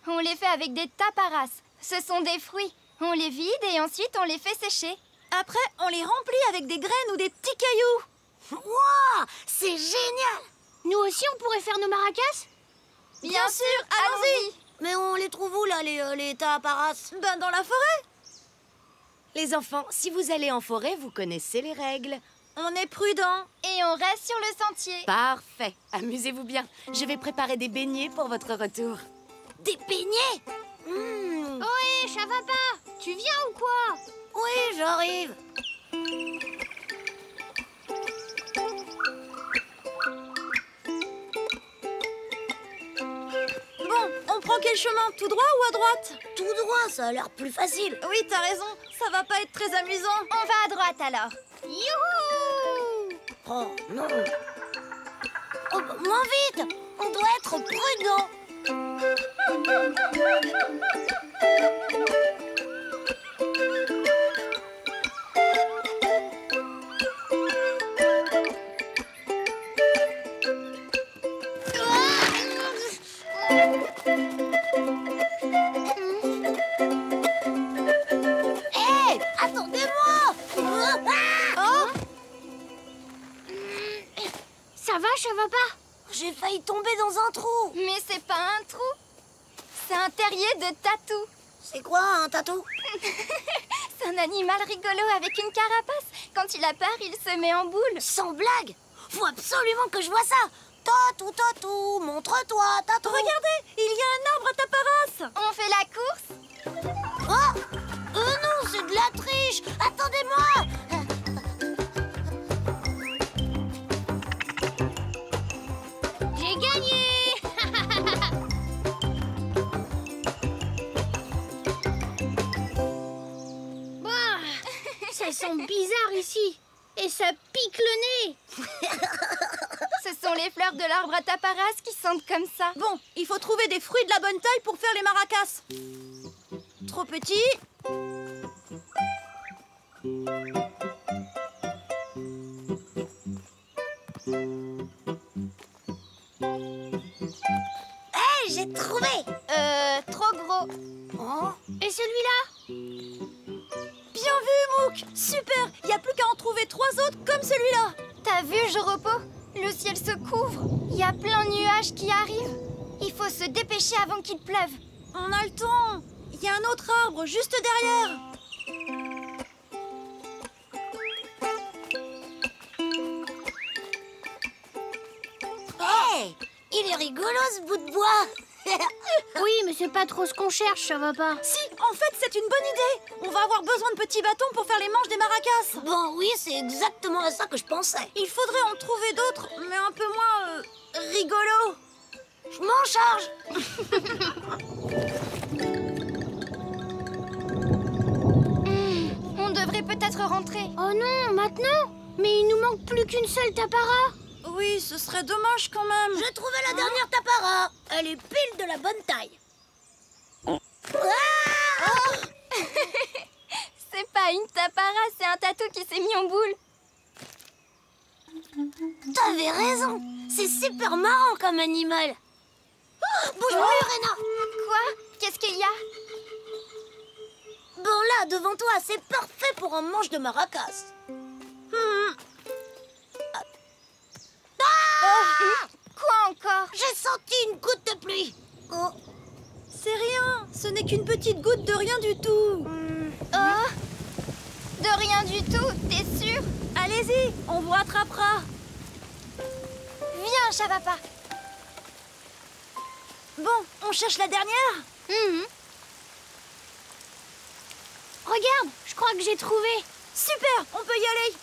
F: on les fait avec des taparas. Ce sont des fruits. On les vide et ensuite on les fait sécher.
E: Après, on les remplit avec des graines ou des petits cailloux.
C: Waouh! C'est génial!
D: Nous aussi, on pourrait faire nos maracas?
E: Bien sûr, allons-y.
C: Mais on les trouve où, là, les taparas?
E: Ben, dans la forêt.
J: Les enfants, si vous allez en forêt, vous connaissez les règles.
E: On est prudents.
F: Et on reste sur le sentier.
J: Parfait. Amusez-vous bien. Je vais préparer des beignets pour votre retour.
C: Des beignets?
D: Ohé, Chavapa, tu viens ou quoi?
C: Oui, j'arrive.
E: Bon, on prend quel chemin? Tout droit ou à droite?
C: Tout droit, ça a l'air plus facile.
E: Oui, t'as raison. Ça va pas être très amusant.
F: On va à droite alors.
D: Youhou!
C: Oh non. Oh, bah, moins vite. On doit être prudent. Hé, attendez-moi.
D: Ça va, Chavapa?
C: J'ai failli tomber dans un trou.
F: Mais c'est pas un trou. C'est un terrier de tatou.
C: C'est quoi un tatou?
F: C'est un animal rigolo avec une carapace. Quand il a peur, il se met en boule.
C: Sans blague. Faut absolument que je vois ça. Tatou, tatou, montre-toi, tatou.
E: Regardez, il y a un arbre à taparas.
F: On fait la course.
C: Oh non, c'est de la triche. Attendez-moi.
D: J'ai gagné! Bah, ça sent bizarre ici. Et ça pique le nez.
F: Ce sont les fleurs de l'arbre à taparas qui sentent comme ça.
E: Bon, il faut trouver des fruits de la bonne taille pour faire les maracas. Trop petit.
C: Hé, j'ai trouvé.
F: Trop gros.
C: Oh.
D: Et celui-là?
E: Bien vu, Mouk. Super. Il n'y a plus qu'à en trouver 3 autres comme celui-là.
F: T'as vu, Joropo? Le ciel se couvre. Il y a plein de nuages qui arrivent. Il faut se dépêcher avant qu'il pleuve.
E: On a le temps. Il y a un autre arbre juste derrière.
C: Hé, il est rigolo ce bout de bois.
D: Oui, mais c'est pas trop ce qu'on cherche, Chavapa.
E: Si, en fait, c'est une bonne idée. On va avoir besoin de petits bâtons pour faire les manches des maracas.
C: Bon, oui, c'est exactement à ça que je pensais.
E: Il faudrait en trouver d'autres, mais un peu moins rigolos.
C: Je m'en charge.
F: On devrait peut-être rentrer.
D: Oh non, maintenant? Mais il nous manque plus qu'une seule tapara.
E: Oui, ce serait dommage quand même.
C: J'ai trouvé la dernière tapara. Elle est pile de la bonne taille.
F: C'est pas une tapara, c'est un tatou qui s'est mis en boule.
C: T'avais raison. C'est super marrant comme animal. Oh, bouge plus, Rena.
F: Quoi? Qu'est-ce qu'il y a?
C: Bon, là, devant toi, c'est parfait pour un manche de maracas.
F: Quoi encore?
C: J'ai senti une goutte de pluie. Oh.
E: C'est rien. Ce n'est qu'une petite goutte de rien du tout.
F: Oh! De rien du tout, t'es sûr?
E: Allez-y, on vous rattrapera.
F: Viens, Chavapa.
E: Bon, on cherche la dernière?
D: Regarde, je crois que j'ai trouvé.
E: Super, on peut y aller.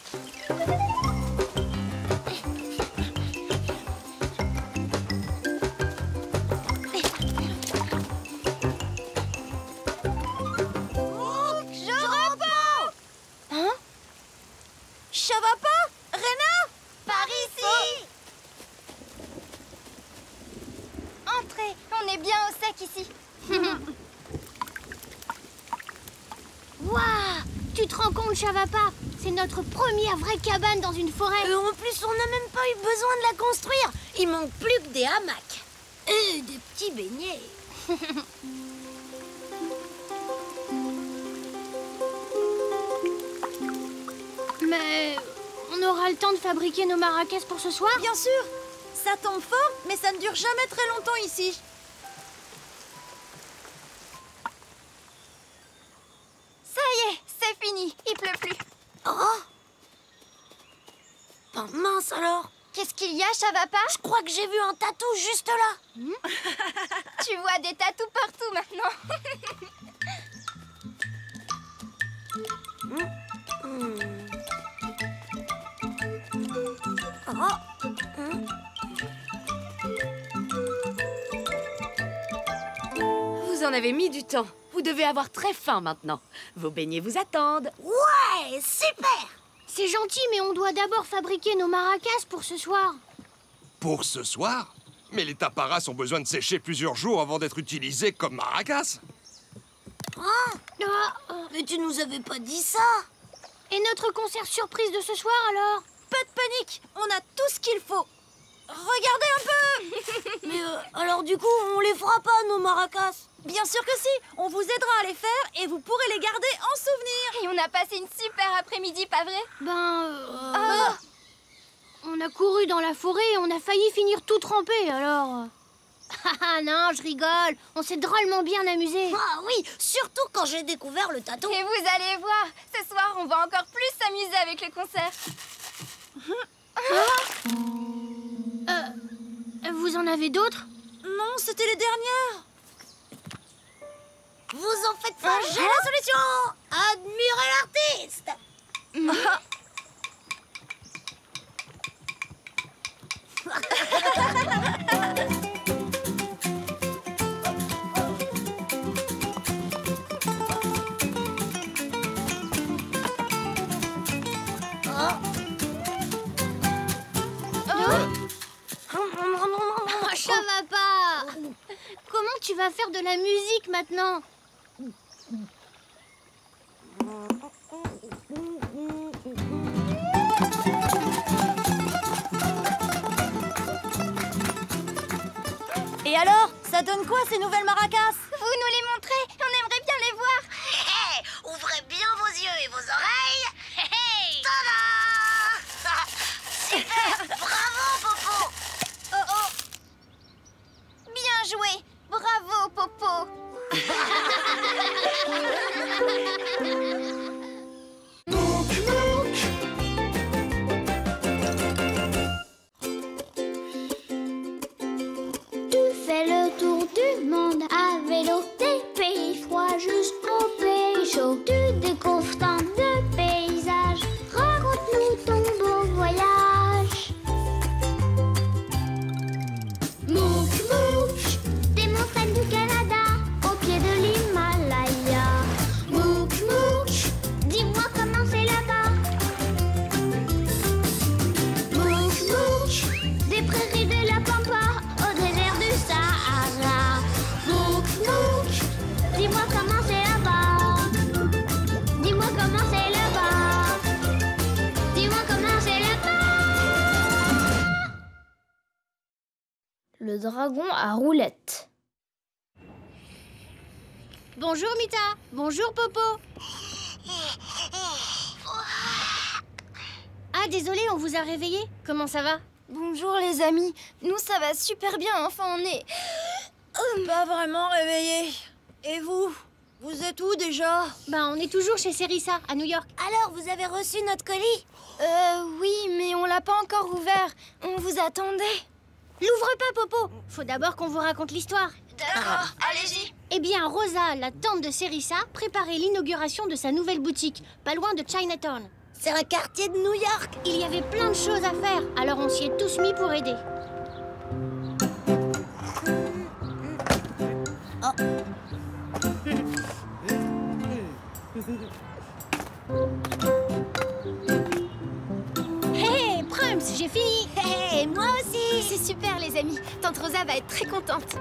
E: Chavapa? Rena?
F: Par ici! Entrez, on est bien au sec ici.
D: Waouh! Tu te rends compte, Chavapa? C'est notre première vraie cabane dans une forêt.
C: En plus, on n'a même pas eu besoin de la construire. Il manque plus que des hamacs. Et des petits beignets.
D: Mais on aura le temps de fabriquer nos maracas pour ce soir?
E: Bien sûr. Ça tombe fort, mais ça ne dure jamais très longtemps ici.
F: Ça y est, c'est fini. Il pleut plus.
C: Oh! Oh mince alors.
F: Qu'est-ce qu'il y a, Chavapa?
C: Je crois que j'ai vu un tatou juste là.
F: Tu vois des tatous partout maintenant.
J: Vous en avez mis du temps. Vous devez avoir très faim maintenant. Vos beignets vous attendent.
C: Ouais, super.
D: C'est gentil, mais on doit d'abord fabriquer nos maracas pour ce soir.
K: Pour ce soir? Mais les taparas ont besoin de sécher plusieurs jours avant d'être utilisés comme maracas.
C: Mais tu nous avais pas dit ça.
D: Et notre concert surprise de ce soir alors?
E: Pas de panique, on a tout ce qu'il faut. Regardez un peu.
C: Mais alors du coup, on les fera pas, nos maracas?
E: Bien sûr que si, on vous aidera à les faire et vous pourrez les garder en souvenir.
F: Et on a passé une super après-midi, pas vrai?
D: On a couru dans la forêt et on a failli finir tout trempé, alors... Ah non, je rigole. On s'est drôlement bien amusé.
C: Ah oui, surtout quand j'ai découvert le tatou.
F: Et vous allez voir, ce soir, on va encore plus s'amuser avec le concert.
D: Vous en avez d'autres?
E: Non, c'était les dernières.
C: Vous en faites pas, j'ai la solution. Admirez l'artiste.
D: Chavapa! Comment tu vas faire de la musique maintenant?
E: Et alors, ça donne quoi ces nouvelles maracas?
F: Vous nous les montrez, on aimerait bien les voir.
C: Ouvrez bien vos yeux et vos oreilles. Tada! Super! Bravo, Popo!
F: Bien joué. Bravo, Popo.
A: Tu fais le tour du monde à vélo, des pays froids jusqu'aux pays chauds. Tu découvres tant de paysages, raconte-nous ton beau voyage. Mouk Mouk, des montagnes du Canada, au pied de l'Himalaya. Mouk Mouk, dis-moi comment c'est là-bas. Mouk Mouk, des prairies de la Pampa, au désert du Sahara. Mouk Mouk, dis-moi comment c'est là-bas. Dis-moi comment c'est là-bas. Dis-moi comment c'est là-bas.
L: Le dragon à roulettes.
D: Bonjour Mita. Bonjour Popo. Ah, désolé, on vous a réveillé. Comment ça va?
F: Bonjour les amis. Nous, ça va super bien. Enfin, on est...
E: Pas vraiment réveillé. Et vous? Vous êtes où déjà?
D: Bah, on est toujours chez Serissa, à New York.
C: Alors, vous avez reçu notre colis?
F: Oui, mais on l'a pas encore ouvert. On vous attendait.
D: L'ouvre pas, Popo. Faut d'abord qu'on vous raconte l'histoire.
B: D'accord, allez-y.
D: Eh bien, Rosa, la tante de Serissa, préparait l'inauguration de sa nouvelle boutique, pas loin de Chinatown.
C: C'est un quartier de New York.
D: Il y avait plein de choses à faire, alors on s'y est tous mis pour aider. Hé, Prums, j'ai fini.
C: Hé, moi aussi.
F: C'est super les amis. Tante Rosa va être très contente.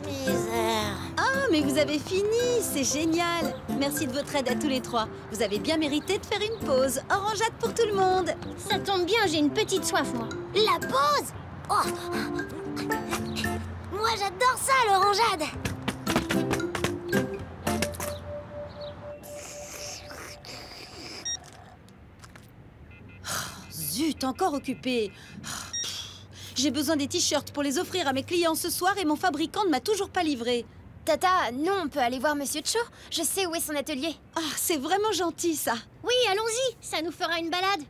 C: Misère.
E: Ah, mais vous avez fini. C'est génial. Merci de votre aide à tous les trois. Vous avez bien mérité de faire une pause. Orangeade pour tout le monde.
D: Ça tombe bien, j'ai une petite soif, moi.
C: La pause. Oh. Moi, j'adore ça, l'orangeade.
E: Zut, encore occupé. J'ai besoin des t-shirts pour les offrir à mes clients ce soir et mon fabricant ne m'a toujours pas livré.
F: Tata, non, on peut aller voir Monsieur Cho. Je sais où est son atelier.
E: Ah, c'est vraiment gentil, ça.
D: Oui, allons-y, ça nous fera une balade.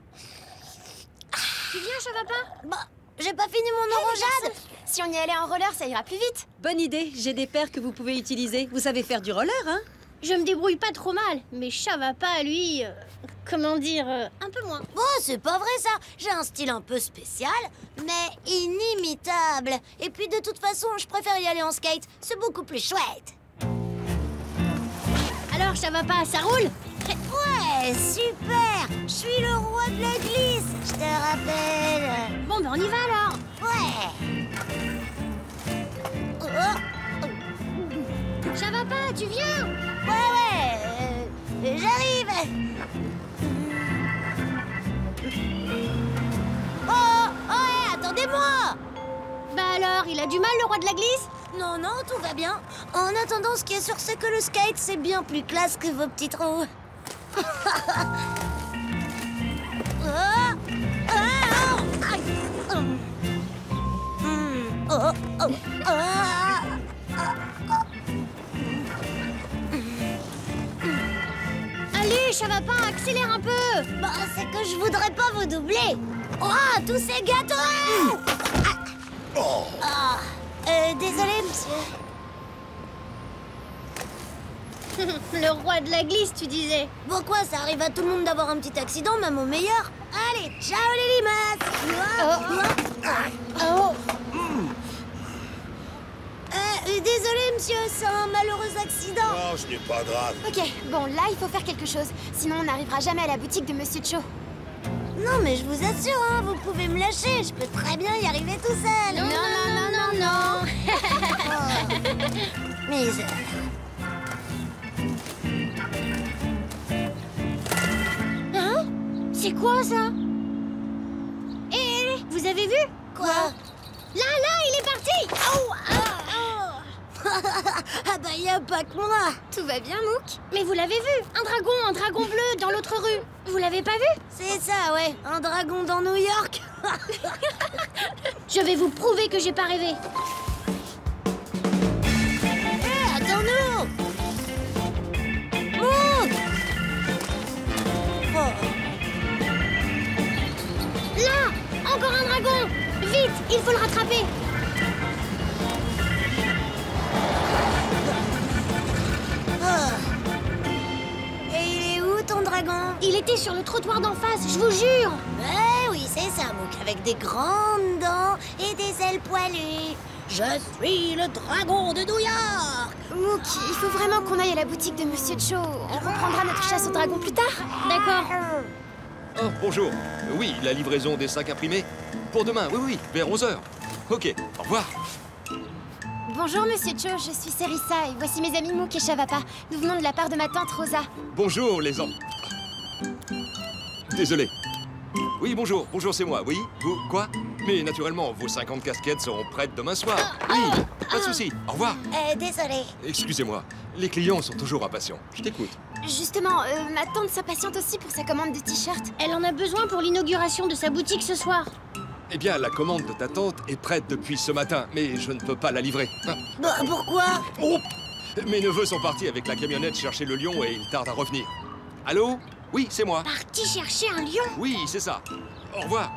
D: Tu viens, Chavapa?
C: Bah, j'ai pas fini mon orangeade.
F: Si on y allait en roller, ça ira plus vite.
E: Bonne idée, j'ai des paires que vous pouvez utiliser. Vous savez faire du roller, hein?
D: Je me débrouille pas trop mal, mais Chavapa, lui, comment dire, un peu moins.
C: Bon, c'est pas vrai ça. J'ai un style un peu spécial, mais inimitable. Et puis de toute façon, je préfère y aller en skate. C'est beaucoup plus chouette.
D: Alors, Chavapa, ça roule?
C: Ouais, super. Je suis le roi de la glisse, je te rappelle.
D: Bon, ben on y va alors.
C: Ouais.
D: Chavapa, tu viens?
C: Ouais, j'arrive. Oh, ouais, attendez-moi.
D: Bah alors, il a du mal, le roi de la glisse?
C: Non, non, tout va bien. En attendant, ce qui est sûr, c'est que le skate, c'est bien plus classe que vos petits trous.
D: Allez, Chavapa, accélère un peu.
C: Bah, c'est que je voudrais pas vous doubler. Oh, tous ces gâteaux. Désolé, monsieur.
D: Le roi de la glisse, tu disais.
C: Bon quoi, ça arrive à tout le monde d'avoir un petit accident, même au meilleur. Allez, ciao les limaces. Désolé, monsieur, c'est un malheureux accident.
K: Oh, ce n'est pas grave.
F: Ok, bon, là, il faut faire quelque chose. Sinon, on n'arrivera jamais à la boutique de Monsieur Cho.
C: Non, mais je vous assure, hein, vous pouvez me lâcher. Je peux très bien y arriver tout seul.
D: Non, non, non, non, non.
C: Misère.
D: Hein? C'est quoi ça? Eh, vous avez vu?
C: Quoi?
D: Là, il est parti.
C: Ah bah y a pas que moi.
F: Tout va bien, Mouk?
D: Mais vous l'avez vu? Un dragon bleu dans l'autre rue. Vous l'avez pas vu?
C: C'est ça, ouais. Un dragon dans New York.
D: Je vais vous prouver que j'ai pas rêvé.
C: Hé, attends-nous. Mouk.
D: Là, encore un dragon. Vite, il faut le rattraper.
C: Et il est où ton dragon?
D: Il était sur le trottoir d'en face, je vous jure.
C: Eh oui, c'est ça, Mouk, avec des grandes dents et des ailes poilues. Je suis le dragon de New York.
F: Mouk, il faut vraiment qu'on aille à la boutique de Monsieur Cho. On reprendra notre chasse au dragon plus tard.
D: D'accord.
K: Oh, bonjour. Oui, la livraison des sacs imprimés. Pour demain, oui, vers 11h. Ok, au revoir.
F: Bonjour Monsieur Cho, je suis Serissa et voici mes amis Mouk et Chavapa. Nous venons de la part de ma tante Rosa.
K: Bonjour, les enfants. Désolé. Oui, bonjour, c'est moi. Oui, vous, quoi? Mais naturellement, vos 50 casquettes seront prêtes demain soir. Oui, pas de souci. Au revoir.
C: Désolé.
K: Excusez-moi, les clients sont toujours impatients. Je t'écoute.
F: Justement, ma tante s'impatiente aussi pour sa commande de t-shirts.
D: Elle en a besoin pour l'inauguration de sa boutique ce soir.
K: Eh bien, la commande de ta tante est prête depuis ce matin, mais je ne peux pas la livrer. Ah.
C: Bah, pourquoi?
K: Oh! Mes neveux sont partis avec la camionnette chercher le lion et ils tardent à revenir. Allô? Oui, c'est moi.
D: Parti chercher un lion?
K: Oui, c'est ça. Au revoir.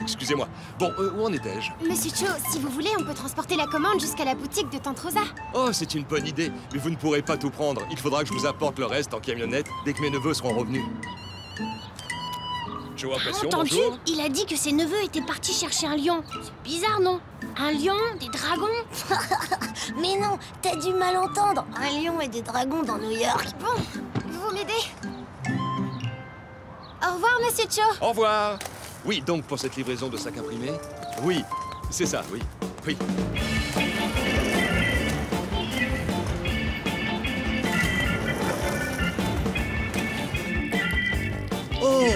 K: Excusez-moi. Bon, où en étais-je?
F: Monsieur Cho, si vous voulez, on peut transporter la commande jusqu'à la boutique de Tante Rosa.
K: Oh, c'est une bonne idée, mais vous ne pourrez pas tout prendre. Il faudra que je vous apporte le reste en camionnette dès que mes neveux seront revenus. Joe, impression,
D: Entendu?
K: bonjour.
D: Il a dit que ses neveux étaient partis chercher un lion. C'est bizarre, non? Un lion? Des dragons?
C: Mais non, t'as dû mal entendre. Un lion et des dragons dans New York.
F: Bon, vous m'aidez? Au revoir, Monsieur Cho.
K: Au revoir. Oui, donc pour cette livraison de sacs imprimés? Oui, c'est ça, oui. Oui. Oh!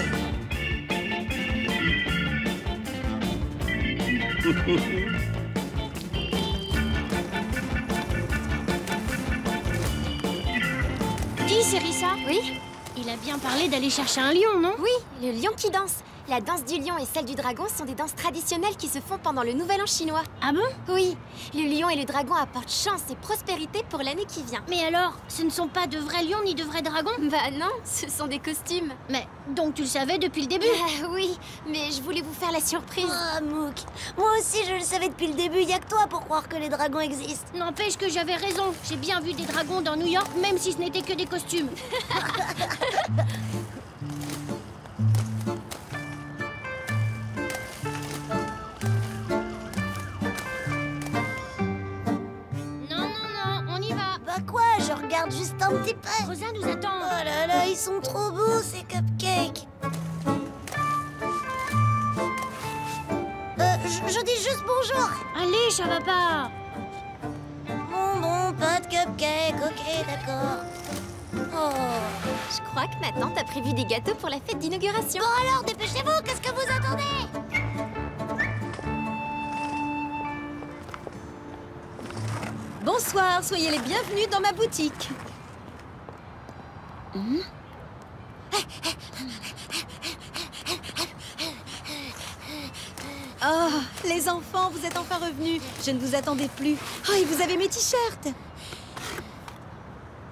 D: Dis, Serissa.
F: Oui?
D: Il a bien parlé d'aller chercher un lion, non?
F: Oui, le lion qui danse. La danse du lion et celle du dragon sont des danses traditionnelles qui se font pendant le Nouvel An chinois.
D: Ah bon?
F: Oui, le lion et le dragon apportent chance et prospérité pour l'année qui vient.
D: Mais alors, ce ne sont pas de vrais lions ni de vrais dragons?
F: Bah non, ce sont des costumes.
D: Mais donc tu le savais depuis le début?
F: Oui, mais je voulais vous faire la surprise.
C: Oh, Mook. Moi aussi, je le savais depuis le début. Y a que toi pour croire que les dragons existent.
D: N'empêche que j'avais raison. J'ai bien vu des dragons dans New York, même si ce n'était que des costumes.
C: Je regarde juste un petit peu.
D: Rosa nous attend.
C: Oh là là, ils sont trop beaux, ces cupcakes. Je dis juste bonjour.
D: Allez, ça va pas.
C: Bon, pas de cupcake, ok, d'accord. Oh.
F: Je crois que ma tante a prévu des gâteaux pour la fête d'inauguration.
C: Bon alors, dépêchez-vous, qu'est-ce que vous attendez?
E: Bonsoir, soyez les bienvenus dans ma boutique. Oh, les enfants, vous êtes enfin revenus. Je ne vous attendais plus. Oh, et vous avez mes t-shirts.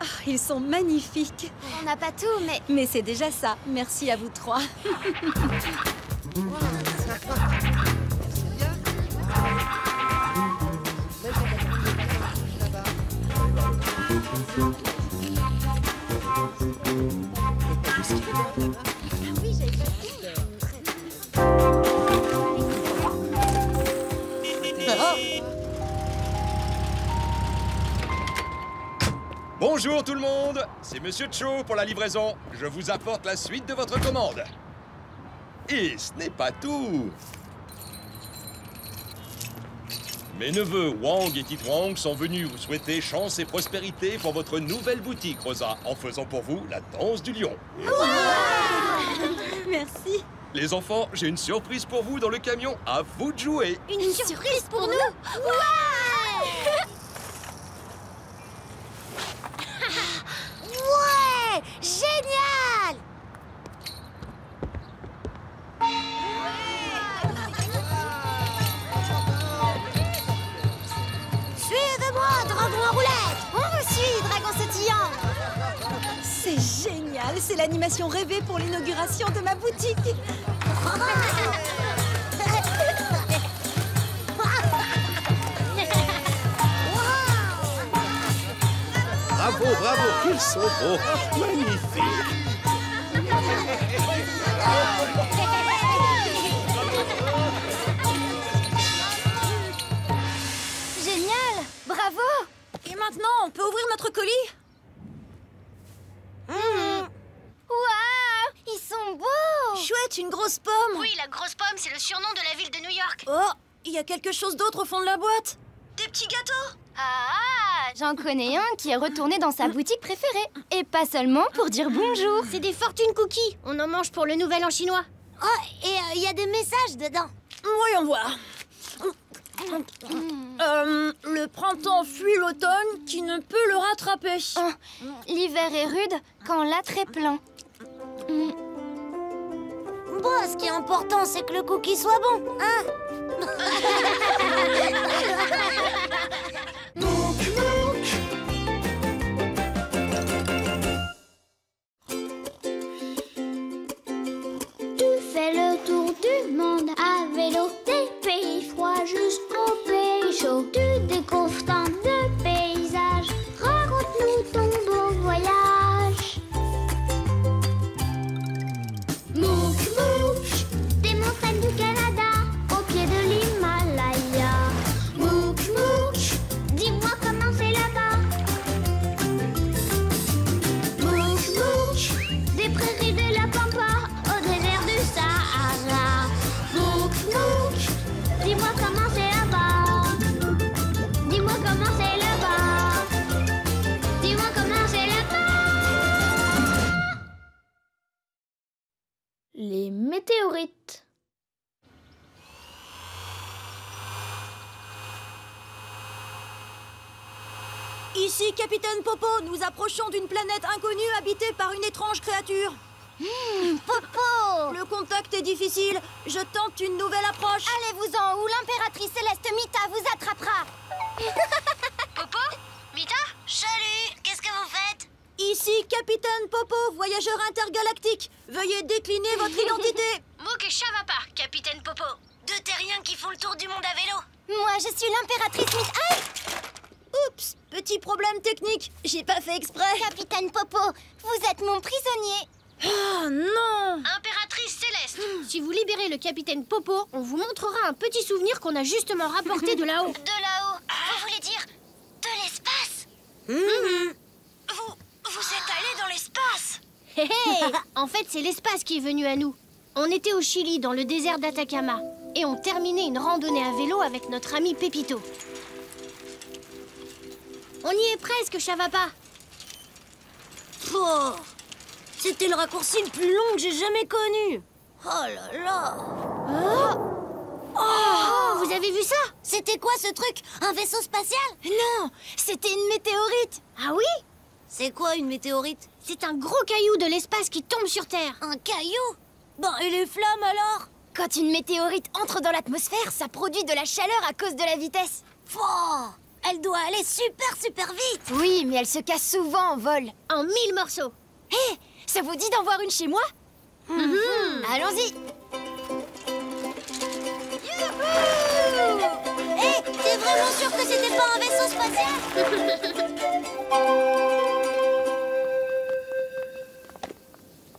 E: Oh, ils sont magnifiques.
F: On n'a pas tout, mais...
E: Mais c'est déjà ça. Merci à vous trois.
K: Bonjour tout le monde, c'est Monsieur Cho pour la livraison. Je vous apporte la suite de votre commande. Et ce n'est pas tout. Mes neveux Wang et Titwang sont venus vous souhaiter chance et prospérité pour votre nouvelle boutique, Rosa, en faisant pour vous la danse du lion.
E: Merci.
K: Les enfants, j'ai une surprise pour vous dans le camion. À vous de jouer.
F: Une surprise pour nous?
C: Ouais! Génial! Suivez-moi, dragon en roulette!
F: On vous suit, dragon sautillant!
E: C'est génial, c'est l'animation rêvée pour l'inauguration de ma boutique.
G: Bravo, bravo, qu'ils sont beaux. Magnifiques.
F: Génial! Bravo!
E: Et maintenant, on peut ouvrir notre colis?
F: Waouh! Ils sont beaux!
E: Chouette, une grosse pomme!
D: Oui, la grosse pomme, c'est le surnom de la ville de New York.
E: Oh, il y a quelque chose d'autre au fond de la boîte?
D: Des petits gâteaux.
F: Ah! J'en connais un qui est retourné dans sa boutique préférée. Et pas seulement pour dire bonjour.
D: C'est des fortune cookies. On en mange pour le Nouvel An chinois.
C: Oh, et il y a des messages dedans.
E: Voyons voir. Le printemps fuit l'automne qui ne peut le rattraper.
F: L'hiver est rude quand l'âtre est plein.
C: Bon, ce qui est important, c'est que le cookie soit bon, hein?
A: Tu fais le tour du monde à vélo, des pays froids jusqu'aux pays chauds. Tu découvres tant de paysages, raconte-nous ton beau voyage. Mouk Mouk, des montagnes du Canada au pied de l'Himalaya. Mouk Mouk, dis-moi comment c'est là-bas. Mouk Mouk, des prairies de la Pampa au désert du Sahara. Mouk Mouk, dis-moi comment c'est là-bas. Dis-moi comment c'est là-bas. Dis-moi comment c'est là-bas.
D: Les météorites.
E: Ici, Capitaine Popo, nous approchons d'une planète inconnue habitée par une étrange créature.
F: Popo!
E: Le contact est difficile. Je tente une nouvelle approche.
F: Allez-vous-en ou l'impératrice céleste Mita vous attrapera.
B: Popo? Mita?
C: Salut, qu'est-ce que vous faites?
E: Ici, Capitaine Popo, voyageur intergalactique. Veuillez décliner votre identité.
B: Mouk et Chavapa, Capitaine Popo.
C: Deux terriens qui font le tour du monde à vélo.
F: Moi, je suis l'impératrice Mita. Aïe!
E: Oups, petit problème technique. J'ai pas fait exprès.
F: Capitaine Popo, vous êtes mon prisonnier.
E: Ah non!
B: Impératrice Céleste.
D: Si vous libérez le capitaine Popo, on vous montrera un petit souvenir qu'on a justement rapporté de là-haut.
F: De là-haut, vous voulez dire de l'espace?
B: Vous êtes allé dans l'espace.
D: Hé hé! En fait, c'est l'espace qui est venu à nous. On était au Chili, dans le désert d'Atacama, et on terminait une randonnée à vélo avec notre ami Pépito. On y est presque, Chavapa.
C: Oh, c'était le raccourci le plus long que j'ai jamais connu. Oh là là.
D: Oh, vous avez vu ça?
C: C'était quoi ce truc? Un vaisseau spatial?
F: Non, c'était une météorite.
D: Ah oui?
C: C'est quoi une météorite?
D: C'est un gros caillou de l'espace qui tombe sur Terre.
C: Un caillou? Ben, et les flammes alors?
F: Quand une météorite entre dans l'atmosphère, ça produit de la chaleur à cause de la vitesse.
C: Pouah, elle doit aller super vite.
F: Oui, mais elle se casse souvent en vol.
D: En 1000 morceaux.
F: Hé, ça vous dit d'en voir une chez moi? Allons-y.
C: Hé, t'es vraiment sûr que c'était pas un vaisseau spatial?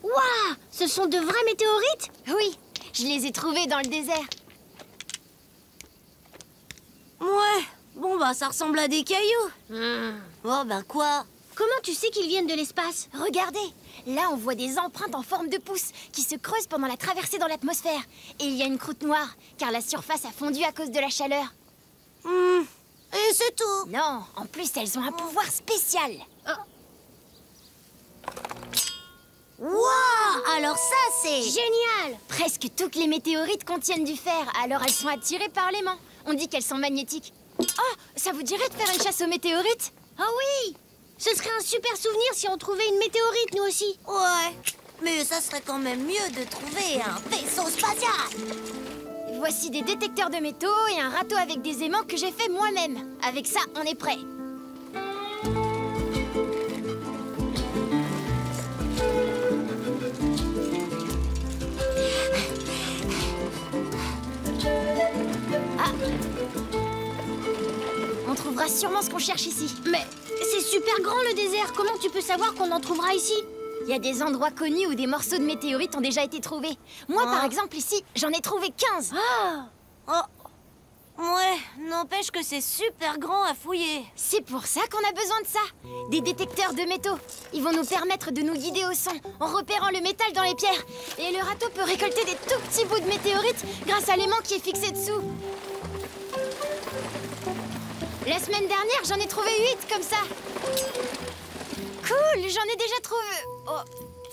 D: Waouh! Ce sont de vrais météorites?
F: Oui, je les ai trouvés dans le désert.
C: Ouais, bon bah ça ressemble à des cailloux. Oh bah quoi?
D: Comment tu sais qu'ils viennent de l'espace?
F: Regardez, là on voit des empreintes en forme de pouce qui se creusent pendant la traversée dans l'atmosphère. Et il y a une croûte noire, car la surface a fondu à cause de la chaleur.
C: Et c'est tout.
F: Non, en plus elles ont un pouvoir spécial.
C: Waouh, alors ça c'est...
D: Génial!
F: Presque toutes les météorites contiennent du fer, alors elles sont attirées par l'aimant. On dit qu'elles sont magnétiques. Oh, ça vous dirait de faire une chasse aux météorites?
D: Ah oui! Ce serait un super souvenir si on trouvait une météorite, nous aussi.
C: Ouais, mais ça serait quand même mieux de trouver un vaisseau spatial.
F: Voici des détecteurs de métaux et un râteau avec des aimants que j'ai fait moi-même. Avec ça, on est prêt. On trouvera sûrement ce qu'on cherche ici.
D: Mais c'est super grand le désert. Comment tu peux savoir qu'on en trouvera ici?
F: Il y a des endroits connus où des morceaux de météorites ont déjà été trouvés. Moi, par exemple, ici, j'en ai trouvé 15.
C: Ouais, n'empêche que c'est super grand à fouiller.
F: C'est pour ça qu'on a besoin de ça. Des détecteurs de métaux. Ils vont nous permettre de nous guider au son en repérant le métal dans les pierres. Et le râteau peut récolter des tout petits bouts de météorites grâce à l'aimant qui est fixé dessous. La semaine dernière, j'en ai trouvé 8 comme ça. Cool, j'en ai déjà trouvé. Oh,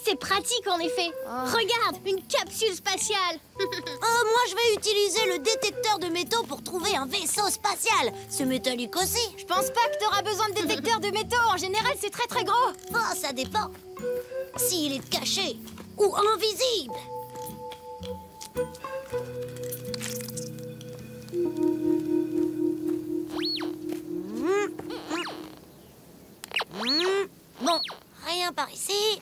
D: C'est pratique en effet. Regarde, une capsule spatiale.
C: Moi je vais utiliser le détecteur de métaux pour trouver un vaisseau spatial. C'est métallique aussi.
F: Je pense pas que t'auras besoin de détecteur de métaux. En général, c'est très très gros.
C: Oh, ça dépend. S'il est caché ou invisible. Bon, rien par ici.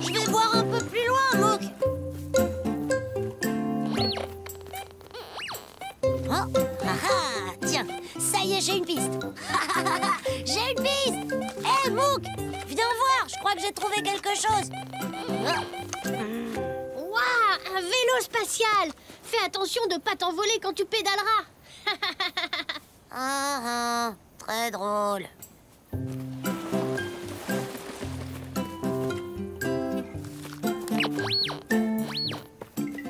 C: Je vais voir un peu plus loin, Mouk. Oh, tiens, ça y est, j'ai une piste. J'ai une piste. Hé, Mouk, viens voir, je crois que j'ai trouvé quelque chose.
D: Waouh, un vélo spatial. Fais attention de pas t'envoler quand tu pédaleras.
C: Très drôle.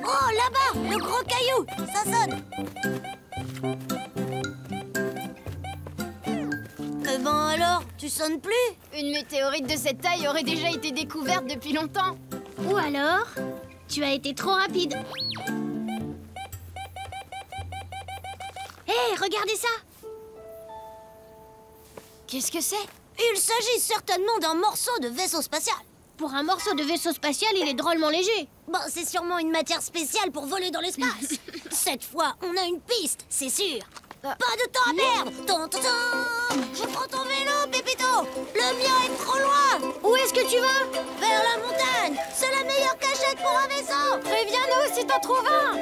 C: Oh, là-bas, le gros caillou, ça sonne. Eh ben alors, tu sonnes plus?
F: Une météorite de cette taille aurait déjà été découverte depuis longtemps.
D: Ou alors, tu as été trop rapide. Hé, regardez ça.
F: Qu'est-ce que c'est?
C: Il s'agit certainement d'un morceau de vaisseau spatial.
D: Pour un morceau de vaisseau spatial, il est drôlement léger.
C: Bon, c'est sûrement une matière spéciale pour voler dans l'espace. Cette fois, on a une piste, c'est sûr. Pas de temps à perdre. Je prends ton vélo, Pépito. Le mien est trop loin.
D: Où est-ce que tu vas?
C: Vers la montagne. C'est la meilleure cachette pour un vaisseau.
F: Préviens-nous si t'en trouves un.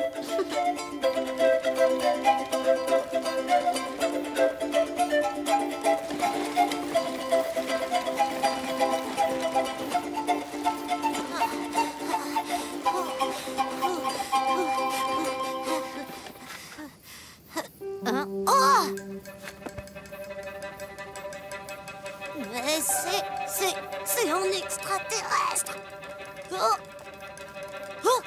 C: Oh! Mais c'est un extraterrestre. Oh! Oh!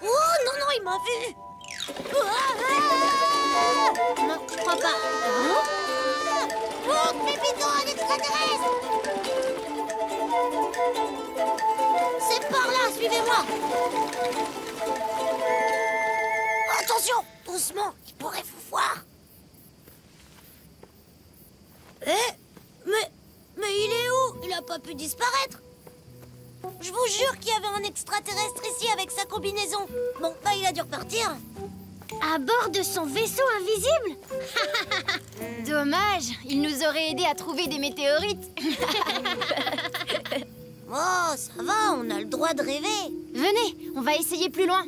C: Oh non, non, il m'a vu.
D: Non, je crois pas.
C: Oh, Pépito, un extraterrestre. C'est par là, suivez-moi. Attention, doucement, il pourrait vous voir. Mais il est où? Il a pas pu disparaître. Je vous jure qu'il y avait un extraterrestre ici avec sa combinaison. Bon, bah il a dû repartir.
D: À bord de son vaisseau invisible?
F: Dommage, il nous aurait aidé à trouver des météorites.
C: Oh, ça va, on a le droit de rêver.
F: Venez, on va essayer plus loin.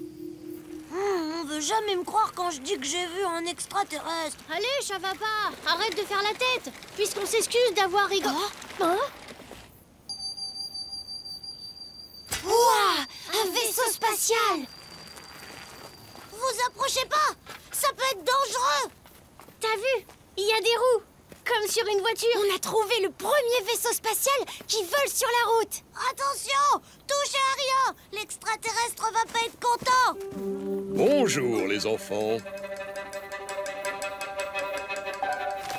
C: On veut jamais me croire quand je dis que j'ai vu un extraterrestre.
D: Allez, Chavapa, arrête de faire la tête, puisqu'on s'excuse d'avoir rigolé.
F: Ouah, un vaisseau spatial.
C: Vous approchez pas. Ça peut être dangereux.
D: T'as vu? Il y a des roues, comme sur une voiture.
F: On a trouvé le premier vaisseau spatial qui vole sur la route.
C: Attention, touchez à rien. L'extraterrestre va pas être content.
K: Bonjour, les enfants.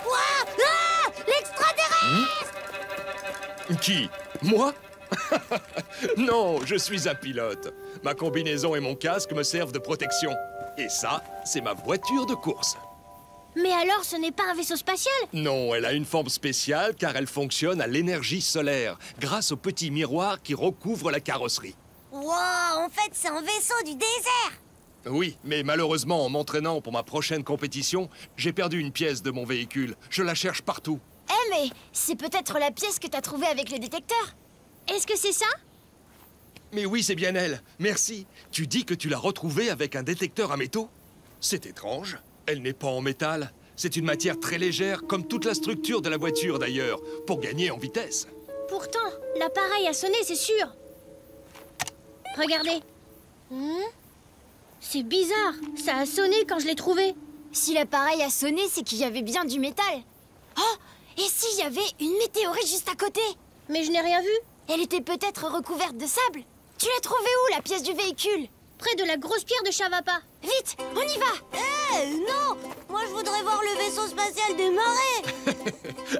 C: Ouah, l'extraterrestre.
K: Qui? Moi? Non, je suis un pilote. Ma combinaison et mon casque me servent de protection. Et ça, c'est ma voiture de course.
D: Mais alors, ce n'est pas un vaisseau spatial?
K: Non, elle a une forme spéciale car elle fonctionne à l'énergie solaire, grâce au petit miroir qui recouvre la carrosserie.
C: Wow, en fait, c'est un vaisseau du désert.
K: Oui, mais malheureusement, en m'entraînant pour ma prochaine compétition, j'ai perdu une pièce de mon véhicule. Je la cherche partout.
F: Mais c'est peut-être la pièce que t'as trouvée avec le détecteur.
D: Est-ce que c'est ça?
K: Mais oui, c'est bien elle. Merci. Tu dis que tu l'as retrouvée avec un détecteur à métaux? C'est étrange. Elle n'est pas en métal. C'est une matière très légère, comme toute la structure de la voiture d'ailleurs, pour gagner en vitesse.
D: Pourtant, l'appareil a sonné, c'est sûr. Regardez. C'est bizarre. Ça a sonné quand je l'ai trouvé.
F: Si l'appareil a sonné, c'est qu'il y avait bien du métal. Oh! Et s'il y avait une météorite juste à côté?
D: Mais je n'ai rien vu.
F: Elle était peut-être recouverte de sable. Tu l'as trouvée où, la pièce du véhicule?
D: près de la grosse pierre de Chavapa.
F: Vite, on y va.
C: Non! Moi, je voudrais voir le vaisseau spatial démarrer.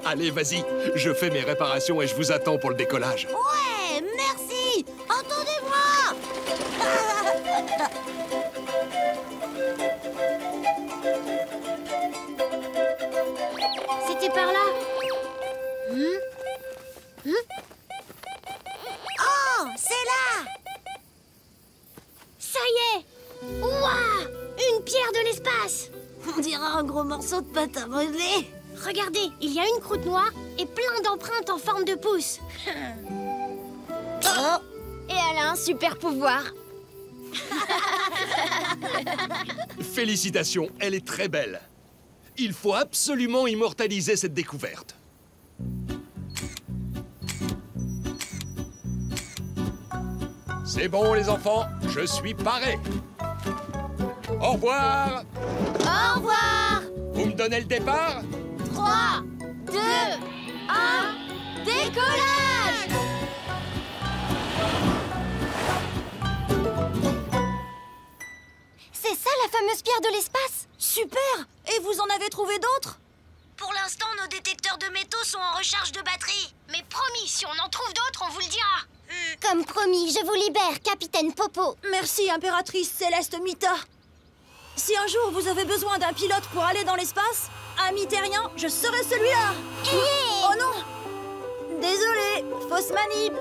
K: Allez, vas-y, je fais mes réparations et je vous attends pour le décollage.
C: Ouais, merci! Attendez-moi!
D: C'était par là.
C: Oh, c'est là!
D: Ça y est! Ouah! Une pierre de l'espace!
C: On dirait un gros morceau de pâte à modeler.
D: Regardez, il y a une croûte noire et plein d'empreintes en forme de pouce.
C: Oh.
F: Et elle a un super pouvoir.
K: Félicitations, elle est très belle. Il faut absolument immortaliser cette découverte. C'est bon, les enfants, je suis paré. Au revoir.
D: Au revoir!
K: Vous me donnez le départ?
D: 3, 2, 1, décollage!
F: C'est ça la fameuse pierre de l'espace?
E: Super! Et vous en avez trouvé d'autres?
B: Pour l'instant, nos détecteurs de métaux sont en recharge de batterie.
D: Mais promis, si on en trouve d'autres, on vous le dira.
F: Comme promis, je vous libère, capitaine Popo.
E: Merci, impératrice Céleste Mita. Si un jour vous avez besoin d'un pilote pour aller dans l'espace, ami terrien, je serai celui-là. Oh non! Désolé, fausse manip.